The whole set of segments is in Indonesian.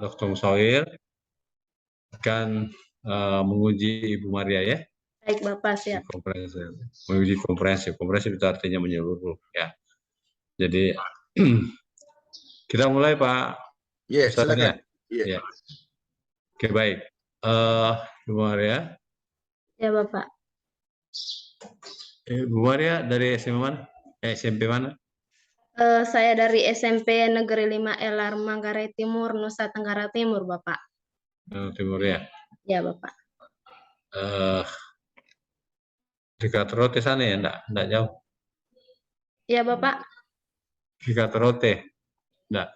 Dr. Musawir akan menguji Ibu Maria ya. Baik Bapak, siap. Menguji komprehensif. Komprehensif itu artinya menyeluruh ya. Jadi kita mulai Pak. Iya, silakan. Ya. Oke, baik. Ibu Maria. Ya Bapak. Ibu Maria dari SMP mana? SMP mana? Saya dari SMP Negeri 5 Elar Manggarai Timur, Nusa Tenggara Timur, Bapak. Timur ya. Ya Bapak. Dekat Rote sana ya, enggak jauh. Ya Bapak. Dekat Rote, enggak.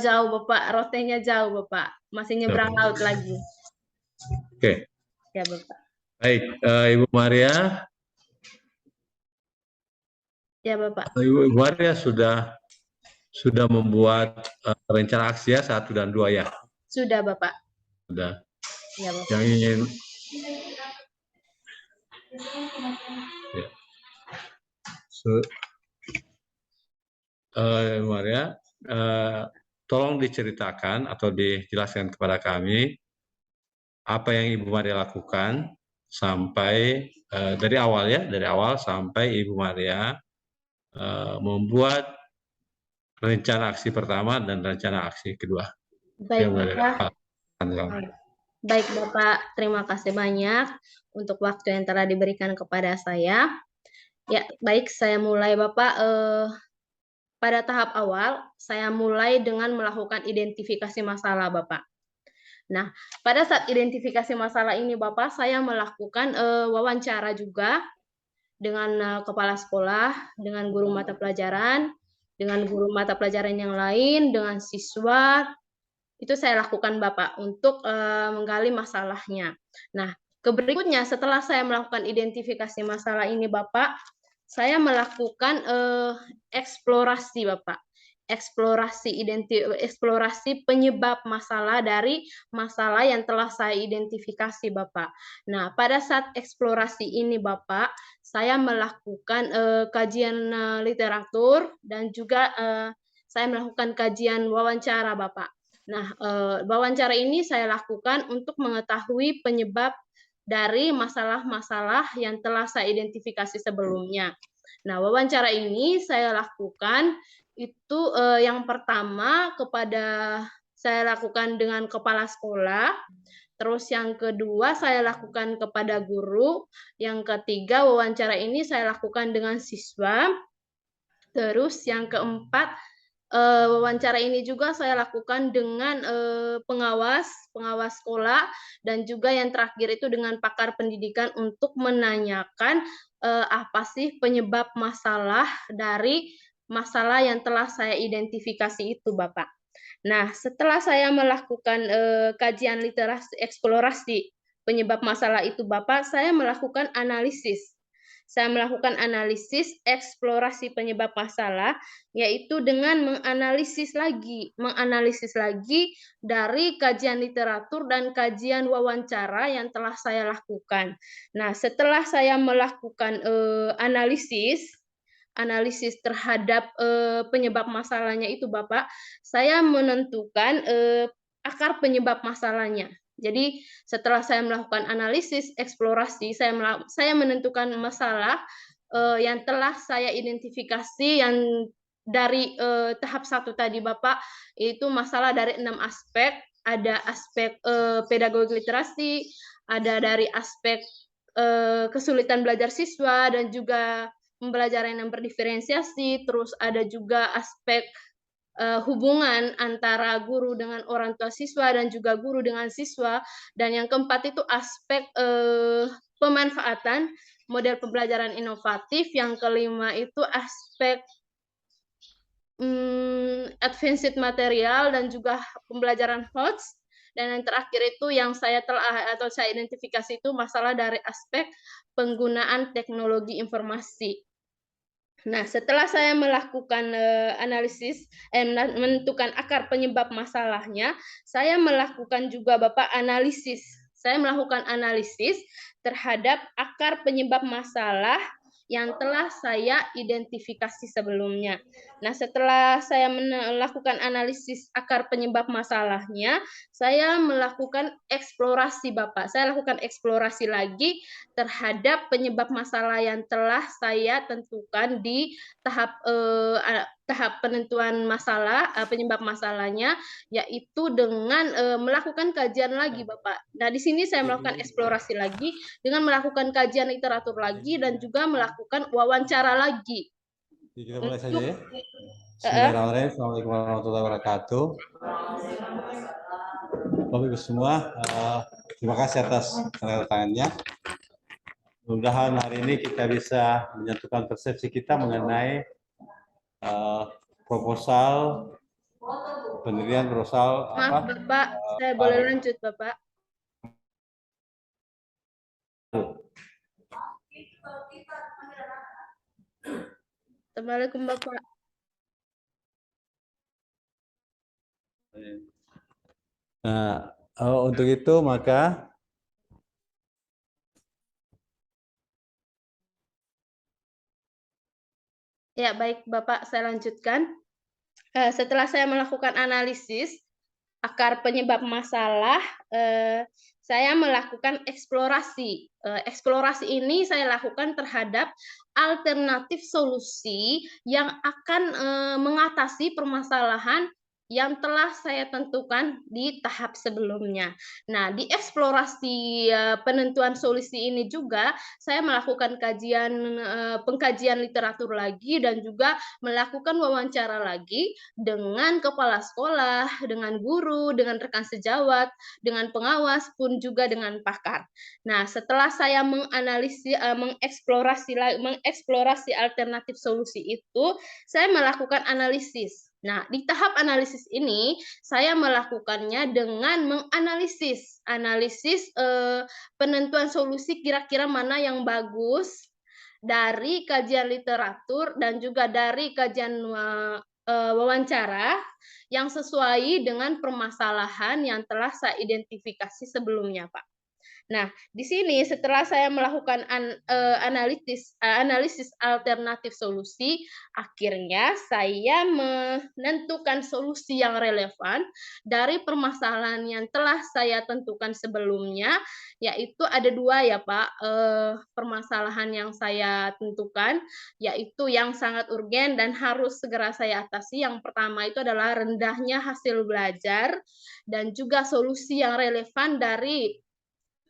Jauh Bapak, rotenya jauh Bapak, masih nyebrang laut lagi. Oke. Ya Bapak. Baik, Ibu Maria. Ya Bapak. Ibu Maria sudah membuat rencana aksi ya 1 dan 2 ya. Sudah Bapak. Sudah. Ya Bapak. Yang ingin ya. Ibu Maria, tolong diceritakan atau dijelaskan kepada kami apa yang Ibu Maria lakukan sampai dari awal sampai Ibu Maria membuat rencana aksi pertama dan rencana aksi kedua. Baik Bapak. Baik Bapak, terima kasih banyak untuk waktu yang telah diberikan kepada saya. Ya, baik, saya mulai Bapak. Pada tahap awal, saya mulai dengan melakukan identifikasi masalah Bapak. Nah, pada saat identifikasi masalah ini Bapak, saya melakukan wawancara juga dengan kepala sekolah, dengan guru mata pelajaran, dengan guru mata pelajaran yang lain, dengan siswa. Itu saya lakukan Bapak untuk menggali masalahnya. Nah, berikutnya setelah saya melakukan identifikasi masalah ini Bapak, saya melakukan eksplorasi Bapak. Eksplorasi penyebab masalah dari masalah yang telah saya identifikasi Bapak. Nah, pada saat eksplorasi ini Bapak, saya melakukan kajian literatur dan juga saya melakukan kajian wawancara Bapak. Nah, wawancara ini saya lakukan untuk mengetahui penyebab dari masalah-masalah yang telah saya identifikasi sebelumnya. Nah, wawancara ini saya lakukan itu yang pertama saya lakukan dengan kepala sekolah, terus yang kedua saya lakukan kepada guru, yang ketiga wawancara ini saya lakukan dengan siswa, terus yang keempat wawancara ini juga saya lakukan dengan pengawas sekolah, dan juga yang terakhir itu dengan pakar pendidikan untuk menanyakan apa sih penyebab masalah dari masalah yang telah saya identifikasi itu, Bapak. Nah, setelah saya melakukan kajian literasi eksplorasi penyebab masalah itu, Bapak, saya melakukan analisis. Saya melakukan analisis eksplorasi penyebab masalah, yaitu dengan menganalisis lagi dari kajian literatur dan kajian wawancara yang telah saya lakukan. Nah, setelah saya melakukan analisis terhadap penyebab masalahnya itu Bapak, saya menentukan akar penyebab masalahnya. Jadi setelah saya melakukan analisis eksplorasi, saya menentukan masalah yang telah saya identifikasi yang dari tahap 1 tadi Bapak, itu masalah dari 6 aspek. Ada aspek pedagogi literasi, ada dari aspek kesulitan belajar siswa dan juga pembelajaran yang berdiferensiasi, terus ada juga aspek hubungan antara guru dengan orang tua siswa dan juga guru dengan siswa, dan yang keempat itu aspek pemanfaatan model pembelajaran inovatif, yang kelima itu aspek advanced material dan juga pembelajaran HOTS, dan yang terakhir itu yang saya identifikasi itu masalah dari aspek penggunaan teknologi informasi. Nah, setelah saya melakukan analisis, menentukan akar penyebab masalahnya, saya melakukan juga Bapak analisis. Saya melakukan analisis terhadap akar penyebab masalah yang telah saya identifikasi sebelumnya. Nah, setelah saya melakukan analisis akar penyebab masalahnya, saya melakukan eksplorasi, Bapak. Saya lakukan eksplorasi lagi terhadap penyebab masalah yang telah saya tentukan di tahap penentuan masalah, penyebab masalahnya, yaitu dengan melakukan kajian lagi, Bapak. Nah, di sini saya melakukan eksplorasi lagi dengan melakukan kajian literatur lagi dan juga melakukan wawancara lagi. Kita mulai saja ya. Heeh. Bismillahirrahmanirrahim. Assalamualaikum warahmatullahi wabarakatuh. Bapak Ibu semua, terima kasih atas tanda tangannya. Mudah-mudahan hari ini kita bisa menyatukan persepsi kita mengenai proposal pendirian proposal Maaf, Bapak, saya boleh lanjut, Bapak? Assalamualaikum, Bapak. Nah, untuk itu maka ya, baik Bapak, saya lanjutkan. Setelah saya melakukan analisis akar penyebab masalah, saya melakukan eksplorasi. Eksplorasi ini saya lakukan terhadap alternatif solusi yang akan mengatasi permasalahan yang telah saya tentukan di tahap sebelumnya. Nah, di eksplorasi penentuan solusi ini juga saya melakukan pengkajian literatur lagi dan juga melakukan wawancara lagi dengan kepala sekolah, dengan guru, dengan rekan sejawat, dengan pengawas pun juga dengan pakar. Nah, setelah saya mengeksplorasi alternatif solusi itu, saya melakukan analisis. Nah, di tahap analisis ini saya melakukannya dengan menganalisis penentuan solusi kira-kira mana yang bagus dari kajian literatur dan juga dari kajian wawancara yang sesuai dengan permasalahan yang telah saya identifikasi sebelumnya, Pak. Nah, di sini setelah saya melakukan analisis alternatif solusi, akhirnya saya menentukan solusi yang relevan dari permasalahan yang telah saya tentukan sebelumnya, yaitu ada dua ya Pak, permasalahan yang saya tentukan, yaitu yang sangat urgen dan harus segera saya atasi. Yang pertama itu adalah rendahnya hasil belajar dan juga solusi yang relevan dari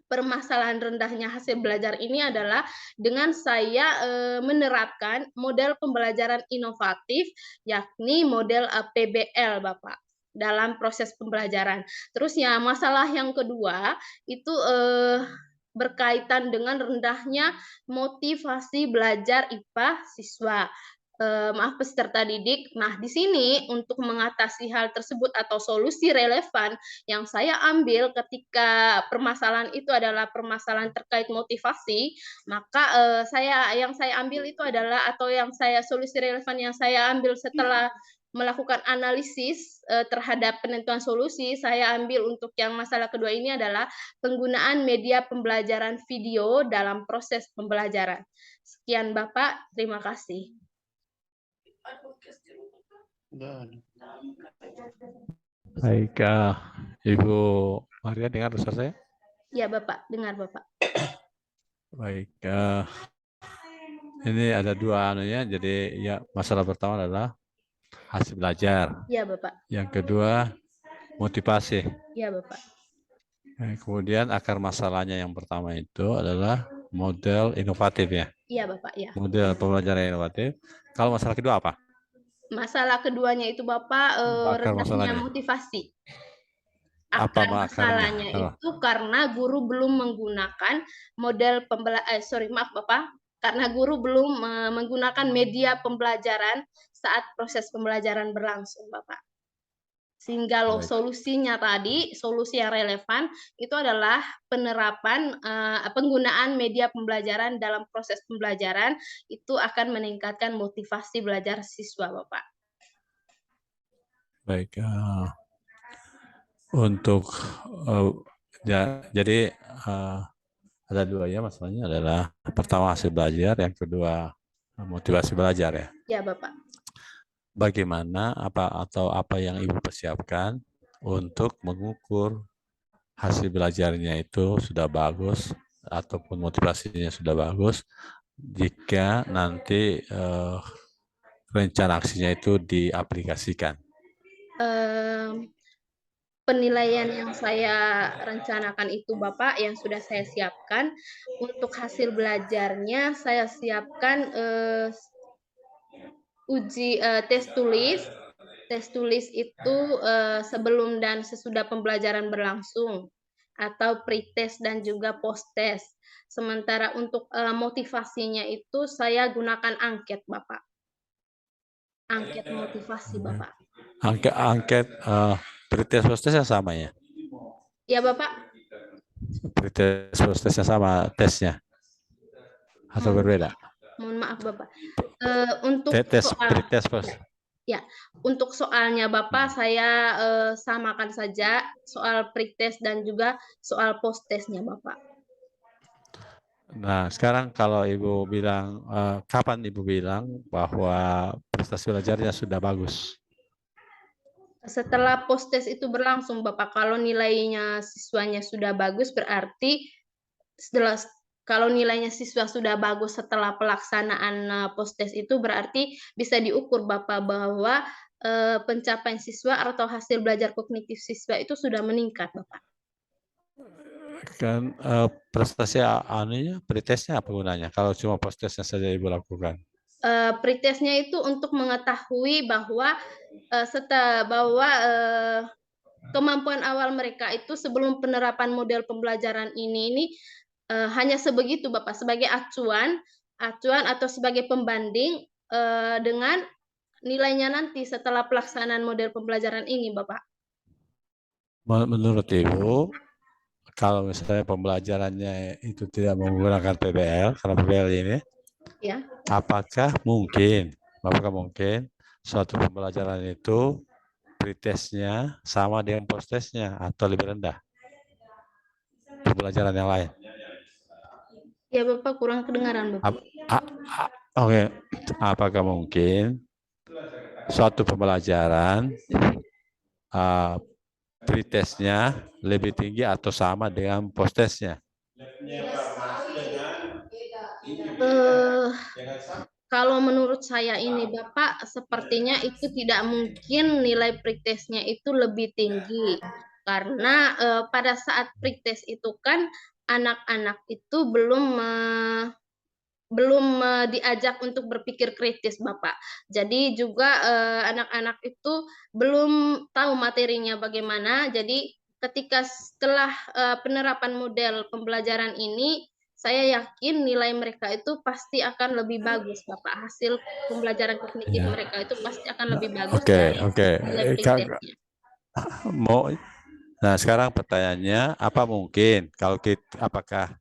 permasalahan rendahnya hasil belajar ini adalah dengan saya menerapkan model pembelajaran inovatif, yakni model PBL, Bapak, dalam proses pembelajaran. Terus ya, masalah yang kedua itu berkaitan dengan rendahnya motivasi belajar IPA siswa. Maaf, peserta didik. Nah, di sini untuk mengatasi hal tersebut atau solusi relevan yang saya ambil ketika permasalahan itu adalah permasalahan terkait motivasi, maka yang saya ambil itu adalah solusi relevan yang saya ambil setelah melakukan analisis terhadap penentuan solusi, saya ambil untuk yang masalah kedua ini adalah penggunaan media pembelajaran video dalam proses pembelajaran. Sekian Bapak, terima kasih. baik, Ibu Maria dengar suara saya? Ya Bapak, dengar Bapak. Baik, ini ada dua anunya. Jadi ya, masalah pertama adalah hasil belajar. Ya Bapak. Yang kedua motivasi. Ya Bapak. Kemudian akar masalahnya yang pertama itu adalah model inovatif ya. Iya Bapak, ya. Model pembelajaran inovatif. Kalau masalah kedua apa? Masalah keduanya itu Bapak rendahnya motivasi. Akar masalahnya itu karena guru belum menggunakan model karena guru belum menggunakan media pembelajaran saat proses pembelajaran berlangsung, Bapak. Sehingga solusinya tadi, solusi yang relevan itu adalah penerapan penggunaan media pembelajaran dalam proses pembelajaran itu akan meningkatkan motivasi belajar siswa, Bapak. Baik, untuk jadi Ada dua ya masalahnya, adalah pertama hasil belajar, yang kedua motivasi belajar ya. Ya, Bapak. Bagaimana apa yang Ibu persiapkan untuk mengukur hasil belajarnya itu sudah bagus ataupun motivasinya sudah bagus jika nanti rencana aksinya itu diaplikasikan? Penilaian yang saya rencanakan itu Bapak, yang sudah saya siapkan untuk hasil belajarnya, saya siapkan tes tulis. Tes tulis itu sebelum dan sesudah pembelajaran berlangsung, atau pretest dan juga post-test. Sementara untuk motivasinya itu saya gunakan angket Bapak. Angket motivasi Bapak. Angket pretest post-test yang sama ya? Ya Bapak. Pretest post-testnya sama tesnya? Atau berbeda? Mohon maaf Bapak. Untuk pretest post. Ya, untuk soalnya Bapak saya samakan saja soal pretest dan juga soal post-testnya Bapak. Nah, sekarang kalau Ibu bilang, kapan Ibu bilang bahwa prestasi belajarnya sudah bagus? Setelah post-test itu berlangsung Bapak, kalau nilainya siswanya sudah bagus berarti kalau nilainya siswa sudah bagus setelah pelaksanaan post-test itu berarti bisa diukur Bapak bahwa pencapaian siswa atau hasil belajar kognitif siswa itu sudah meningkat Bapak. Kan prestasi anunya, pretestnya apa gunanya kalau cuma post-testnya saja Ibu lakukan? Pretestnya itu untuk mengetahui bahwa kemampuan awal mereka itu sebelum penerapan model pembelajaran ini hanya sebegitu Bapak, sebagai acuan atau sebagai pembanding dengan nilainya nanti setelah pelaksanaan model pembelajaran ini Bapak. Menurut Ibu, kalau misalnya pembelajarannya itu tidak menggunakan PBL, karena PBL ini, Ya. apakah mungkin suatu pembelajaran itu pretestnya sama dengan post-testnya atau lebih rendah pembelajaran yang lain? Ya Bapak, kurang kedengaran Bapak. Oke. Apakah mungkin suatu pembelajaran pretestnya lebih tinggi atau sama dengan post-testnya? Kalau menurut saya ini Bapak, sepertinya itu tidak mungkin nilai pretestnya itu lebih tinggi. Karena pada saat pretest itu kan anak-anak itu belum diajak untuk berpikir kritis Bapak. Jadi juga anak-anak itu belum tahu materinya bagaimana. Jadi ketika setelah penerapan model pembelajaran ini, saya yakin nilai mereka itu pasti akan lebih bagus Bapak. Hasil pembelajaran kognitif mereka itu pasti akan lebih bagus dari nilai pretestnya. Nah, sekarang pertanyaannya, apa mungkin kalau apakah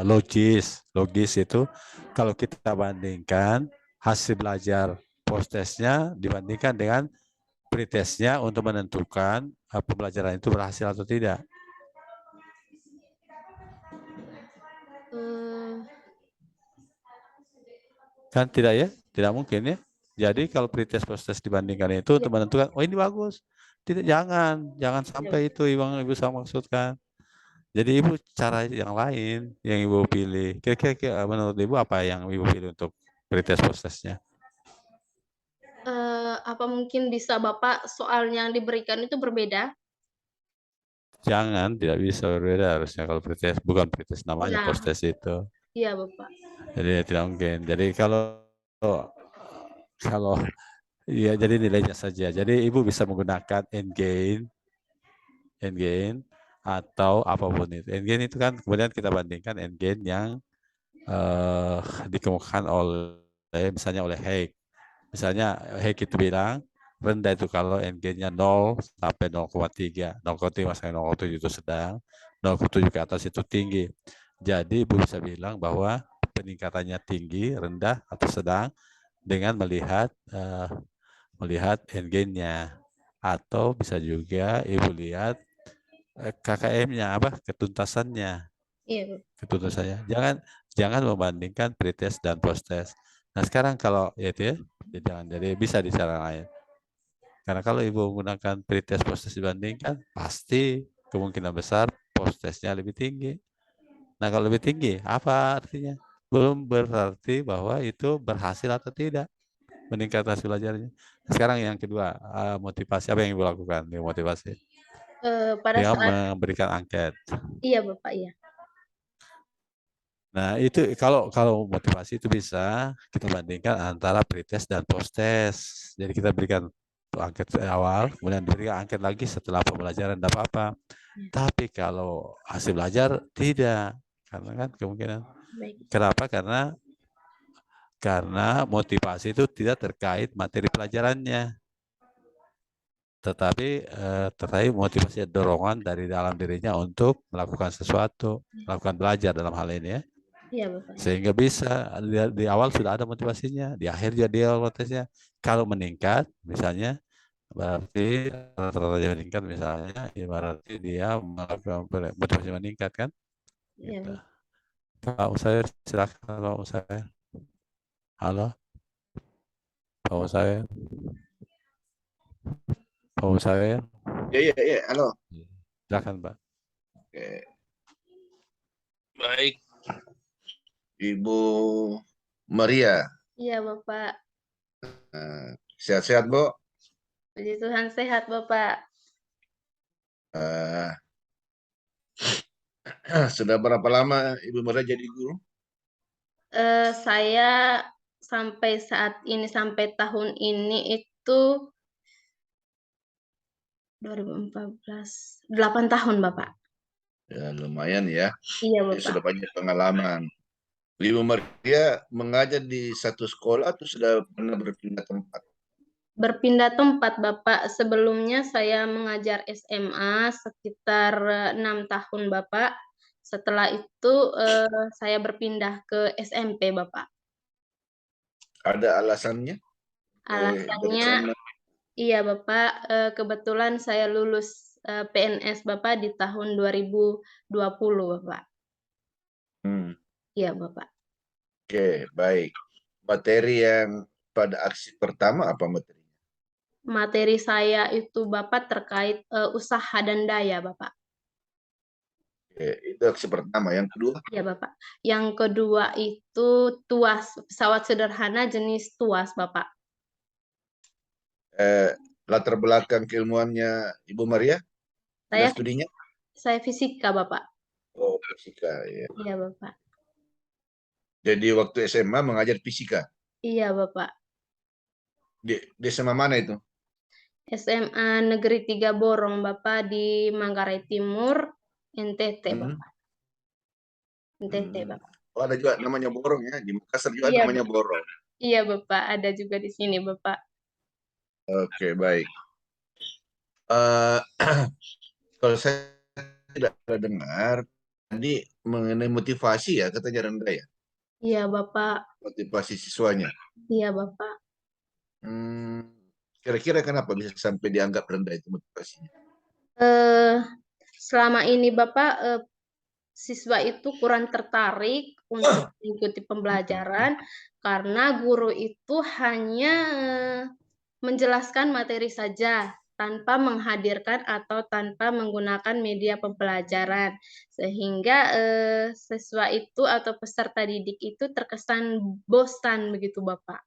logis itu kalau kita bandingkan hasil belajar post-testnya dibandingkan dengan pretestnya untuk menentukan pembelajaran itu berhasil atau tidak? Kan tidak ya? Tidak mungkin ya? Jadi kalau pretest post-test dibandingkan itu untuk menentukan, oh ini bagus. Tidak, jangan sampai itu Ibu sama maksudkan. Jadi Ibu cara yang lain yang Ibu pilih. Kira-kira menurut Ibu apa yang Ibu pilih untuk pretest post-testnya? Apa mungkin bisa Bapak soal yang diberikan itu berbeda? Jangan, tidak bisa berbeda harusnya kalau pretest, bukan pretest namanya post-test itu. Iya Bapak. Jadi tidak mungkin. Jadi kalau ya jadi nilainya saja. Jadi Ibu bisa menggunakan endgain atau apapun itu. Endgain itu kan kemudian kita bandingkan endgain yang dikemukakan oleh misalnya oleh Hayek. Misalnya Hayek itu bilang rendah itu kalau endgainnya 0 sampai 0,3, 0,5 sampai 0,7 itu sedang, 0,7 ke atas itu tinggi. Jadi Ibu bisa bilang bahwa peningkatannya tinggi, rendah atau sedang dengan melihat endgainnya, atau bisa juga Ibu lihat KKM-nya ketuntasannya. Iya, Bapak. Itu tentu saja. Jangan membandingkan pretest dan posttest. Nah sekarang kalau ya itu ya, jadi bisa di cara lain. Karena kalau ibu menggunakan pretest posttest dibandingkan, pasti kemungkinan besar posttestnya lebih tinggi. Nah kalau lebih tinggi, apa artinya? Belum berarti bahwa itu berhasil atau tidak meningkat hasil belajarnya. Sekarang yang kedua, motivasi apa yang ibu lakukan? Motivasi Pada dengan saat memberikan angket. iya Bapak, iya. Nah, itu kalau motivasi itu bisa kita bandingkan antara pretest dan posttest. Jadi kita berikan angket awal, kemudian diberikan angket lagi setelah pembelajaran tidak apa-apa. Tapi kalau hasil belajar tidak, karena kan kemungkinan. Baik. Kenapa? Karena motivasi itu tidak terkait materi pelajarannya, tetapi terkait motivasi dorongan dari dalam dirinya untuk melakukan sesuatu, melakukan belajar dalam hal ini ya. Iya, Bapak. Sehingga bisa di awal sudah ada motivasinya, di akhir juga dia motivasinya. Kalau meningkat, misalnya berarti rata-rata meningkat, misalnya, ya berarti dia melakukan motivasi meningkat kan? Iya, Gitu. Bapak. Pak Usair, silakan Pak Usair. Halo, Pak Usair. Pak Usair. Iya, halo. Silakan Pak. Oke. Baik, Ibu Maria. Iya, Bapak. Sehat-sehat, Bu. Puji Tuhan sehat, Bapak. Eh, Sudah berapa lama Ibu Maria jadi guru? Saya sampai saat ini, sampai tahun ini itu 2014, 8 tahun, Bapak. Ya, lumayan ya. Iya, Jadi sudah Bapak. banyak pengalaman. Ibu Maria mengajar di satu sekolah atau sudah pernah berpindah tempat? Berpindah tempat, Bapak. Sebelumnya saya mengajar SMA sekitar 6 tahun, Bapak. Setelah itu saya berpindah ke SMP, Bapak. Ada alasannya? Alasannya, iya Bapak, kebetulan saya lulus PNS Bapak di tahun 2020, Bapak. Iya, Bapak. Oke, baik. Materi yang pada aksi pertama apa materinya? Materi saya itu Bapak terkait usaha dan daya, Bapak. Itu aksi pertama. Yang kedua? Iya, Bapak. Yang kedua itu tuas, pesawat sederhana jenis tuas, Bapak. Latar belakang keilmuannya Ibu Maria? Dan studinya? Saya fisika, Bapak. Oh, fisika, ya. Iya, Bapak. Jadi waktu SMA mengajar fisika? Iya, Bapak. Di SMA mana itu? SMA Negeri 3 Borong, Bapak, di Manggarai Timur, NTT, Bapak. NTT, Bapak. Oh, ada juga namanya Borong ya, di Makassar juga Iya, namanya Borong. Iya, Bapak, ada juga di sini, Bapak. Oke, baik. Kalau saya tidak pernah dengar tadi mengenai motivasi ya, katanya rendah ya. Iya, Bapak. Motivasi siswanya. Iya, Bapak. Kira-kira kenapa bisa sampai dianggap rendah itu motivasinya? Selama ini Bapak, siswa itu kurang tertarik untuk mengikuti pembelajaran karena guru itu hanya menjelaskan materi saja tanpa menghadirkan atau tanpa menggunakan media pembelajaran, sehingga siswa itu atau peserta didik itu terkesan bosan begitu, Bapak.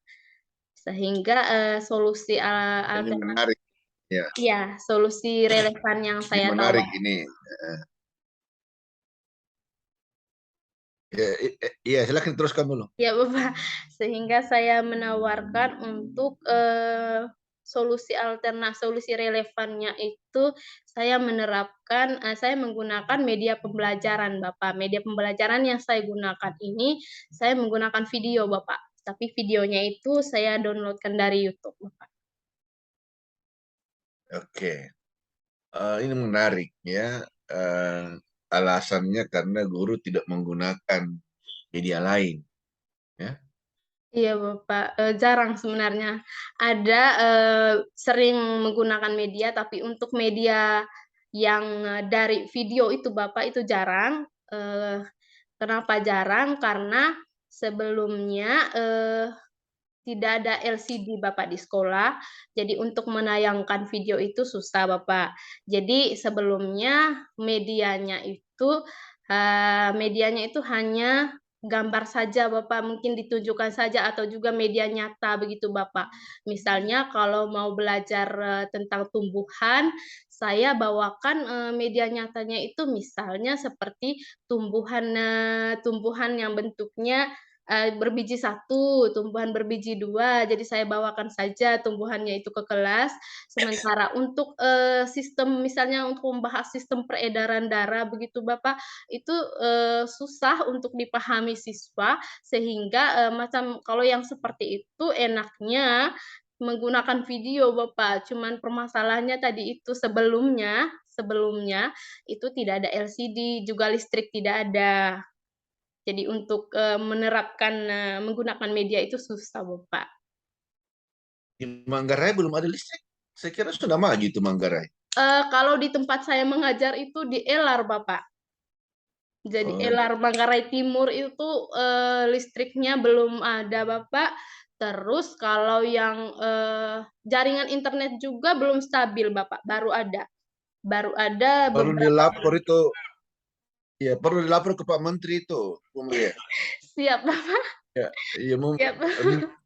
Sehingga solusi Ini alternatif, menarik ya. ya, solusi relevan yang Ini saya menarik tawarkan. ini. Iya, silakan teruskan dulu. Ya, Bapak. Sehingga saya menawarkan untuk solusi relevannya itu saya menerapkan, saya menggunakan media pembelajaran, Bapak. Media pembelajaran yang saya gunakan ini, saya menggunakan video, Bapak. Tapi videonya itu saya downloadkan dari YouTube, Bapak. Oke. Ini menarik ya. Alasannya karena guru tidak menggunakan media lain. Ya. Iya, Bapak. Jarang sebenarnya. Ada sering menggunakan media, tapi untuk media yang dari video itu Bapak itu jarang. Kenapa jarang? Karena sebelumnya tidak ada LCD Bapak di sekolah, jadi untuk menayangkan video itu susah Bapak. Jadi sebelumnya medianya itu hanya gambar saja Bapak, mungkin ditunjukkan saja atau juga media nyata begitu Bapak. Misalnya kalau mau belajar tentang tumbuhan, saya bawakan media nyatanya itu misalnya seperti tumbuhan yang bentuknya berbiji satu, tumbuhan berbiji dua, jadi saya bawakan saja tumbuhannya itu ke kelas. Sementara untuk sistem, misalnya untuk membahas sistem peredaran darah begitu Bapak, itu susah untuk dipahami siswa, sehingga macam kalau yang seperti itu enaknya menggunakan video Bapak. Cuman permasalahannya tadi itu sebelumnya itu tidak ada LCD, juga listrik tidak ada. Jadi untuk menerapkan menggunakan media itu susah, Bapak. Di Manggarai belum ada listrik. Saya kira sudah maju itu Manggarai. Kalau di tempat saya mengajar itu di Elar, Bapak. Jadi Oh, Elar Manggarai Timur itu listriknya belum ada, Bapak. Terus kalau yang jaringan internet juga belum stabil, Bapak. Baru ada perlu beberapa. dilapor itu. Ya, perlu dilapor ke Pak Menteri itu, Bu Maria. Siap, Bapak. Ya, ya Siap.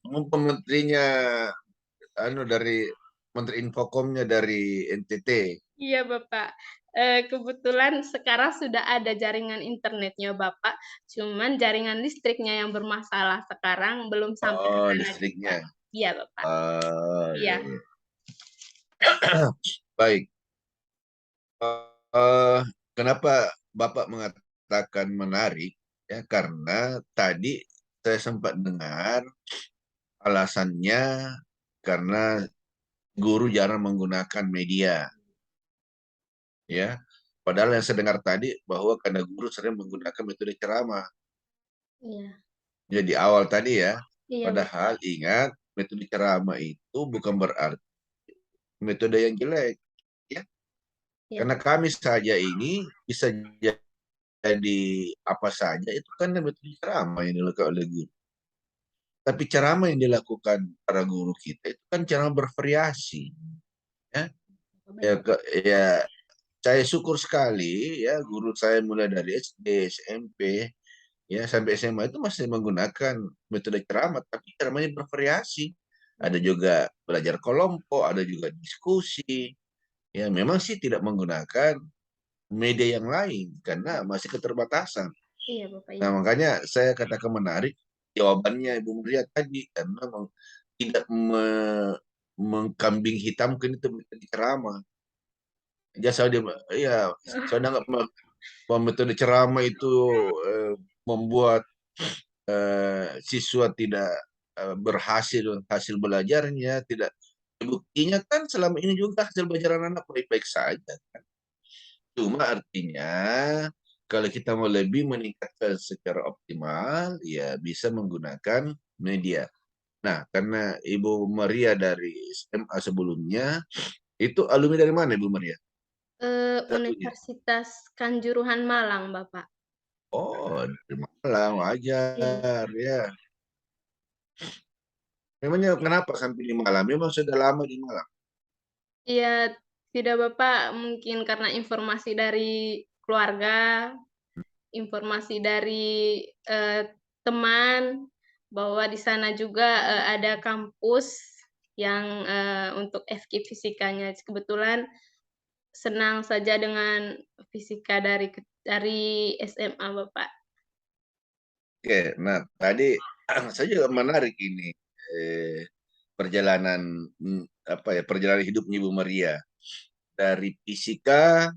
mumpung menterinya dari Menteri Infokomnya dari NTT. Iya, Bapak. Kebetulan sekarang sudah ada jaringan internetnya, Bapak. Cuman jaringan listriknya yang bermasalah sekarang belum sampai ke Oh, sana juga. listriknya. Iya, Bapak. Ya, Iya. ya. Baik. Kenapa Bapak mengatakan menarik? Ya, karena tadi saya sempat dengar alasannya karena guru jarang menggunakan media. Ya, padahal yang saya dengar tadi bahwa karena guru sering menggunakan metode ceramah. Iya. Jadi awal tadi ya, Iya, padahal Bapak. ingat metode ceramah itu bukan berarti metode yang jelek, ya. Iya, Karena kami saja ini bisa jadi apa saja itu kan metode ceramah yang dilakukan oleh guru. Tapi ceramah yang dilakukan para guru kita itu kan ceramah bervariasi, ya. Ya, ya, saya syukur sekali ya guru saya mulai dari SD, SMP, ya sampai SMA itu masih menggunakan metode ceramah, tapi ceramahnya bervariasi. Ada juga belajar kelompok, ada juga diskusi. Ya memang sih tidak menggunakan media yang lain karena masih keterbatasan. Iya, Bapak. Nah Iya. makanya saya katakan menarik jawabannya Ibu Maria tadi karena tidak mengkambing hitamkan itu metode ceramah. Ya saya anggap metode ceramah itu membuat siswa tidak berhasil hasil belajarnya, tidak. Buktinya kan selama ini juga hasil belajar anak baik-baik saja. Kan? Cuma artinya kalau kita mau lebih meningkatkan secara optimal, ya bisa menggunakan media. Nah, karena Ibu Maria dari SMA sebelumnya, itu alumni dari mana Ibu Maria? Satunya. Universitas Kanjuruhan Malang, Bapak. Oh, dari Malang, Iya. wajar ya. Memangnya kenapa sampai di Malang? Memang sudah lama di Malang. Iya, tidak Bapak, mungkin karena informasi dari keluarga, informasi dari teman, bahwa di sana juga ada kampus yang untuk FK fisikanya. Kebetulan senang saja dengan fisika dari SMA, Bapak. Oke, nah tadi saya juga menarik ini perjalanan perjalanan hidupnya Ibu Maria dari fisika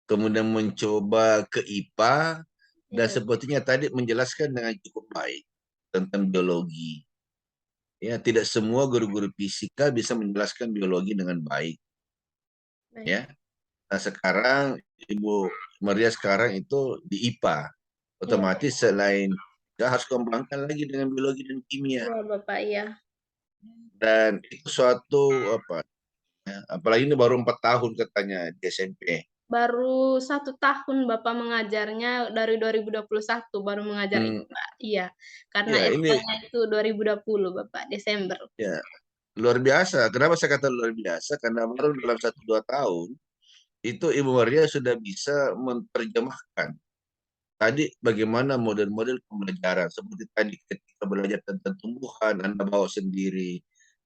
kemudian mencoba ke IPA dan Iya, sepertinya tadi menjelaskan dengan cukup baik tentang biologi. Ya, tidak semua guru-guru fisika bisa menjelaskan biologi dengan baik. baik. Ya, nah sekarang Ibu Maria sekarang itu di IPA, Iya, otomatis selain kita harus kembangkan lagi dengan biologi dan kimia. iya, Bapak, iya. Dan itu suatu apalagi ini baru 4 tahun katanya di SMP. Baru 1 tahun Bapak mengajarnya, dari 2021 baru mengajar Hmm, IPA. Iya, karena ya ini FK-nya itu 2020 Bapak, Desember. ya luar biasa. Kenapa saya kata luar biasa? Karena baru dalam 1-2 tahun itu Ibu Maria sudah bisa menerjemahkan tadi bagaimana model-model pembelajaran seperti tadi ketika belajar tentang tumbuhan Anda bawa sendiri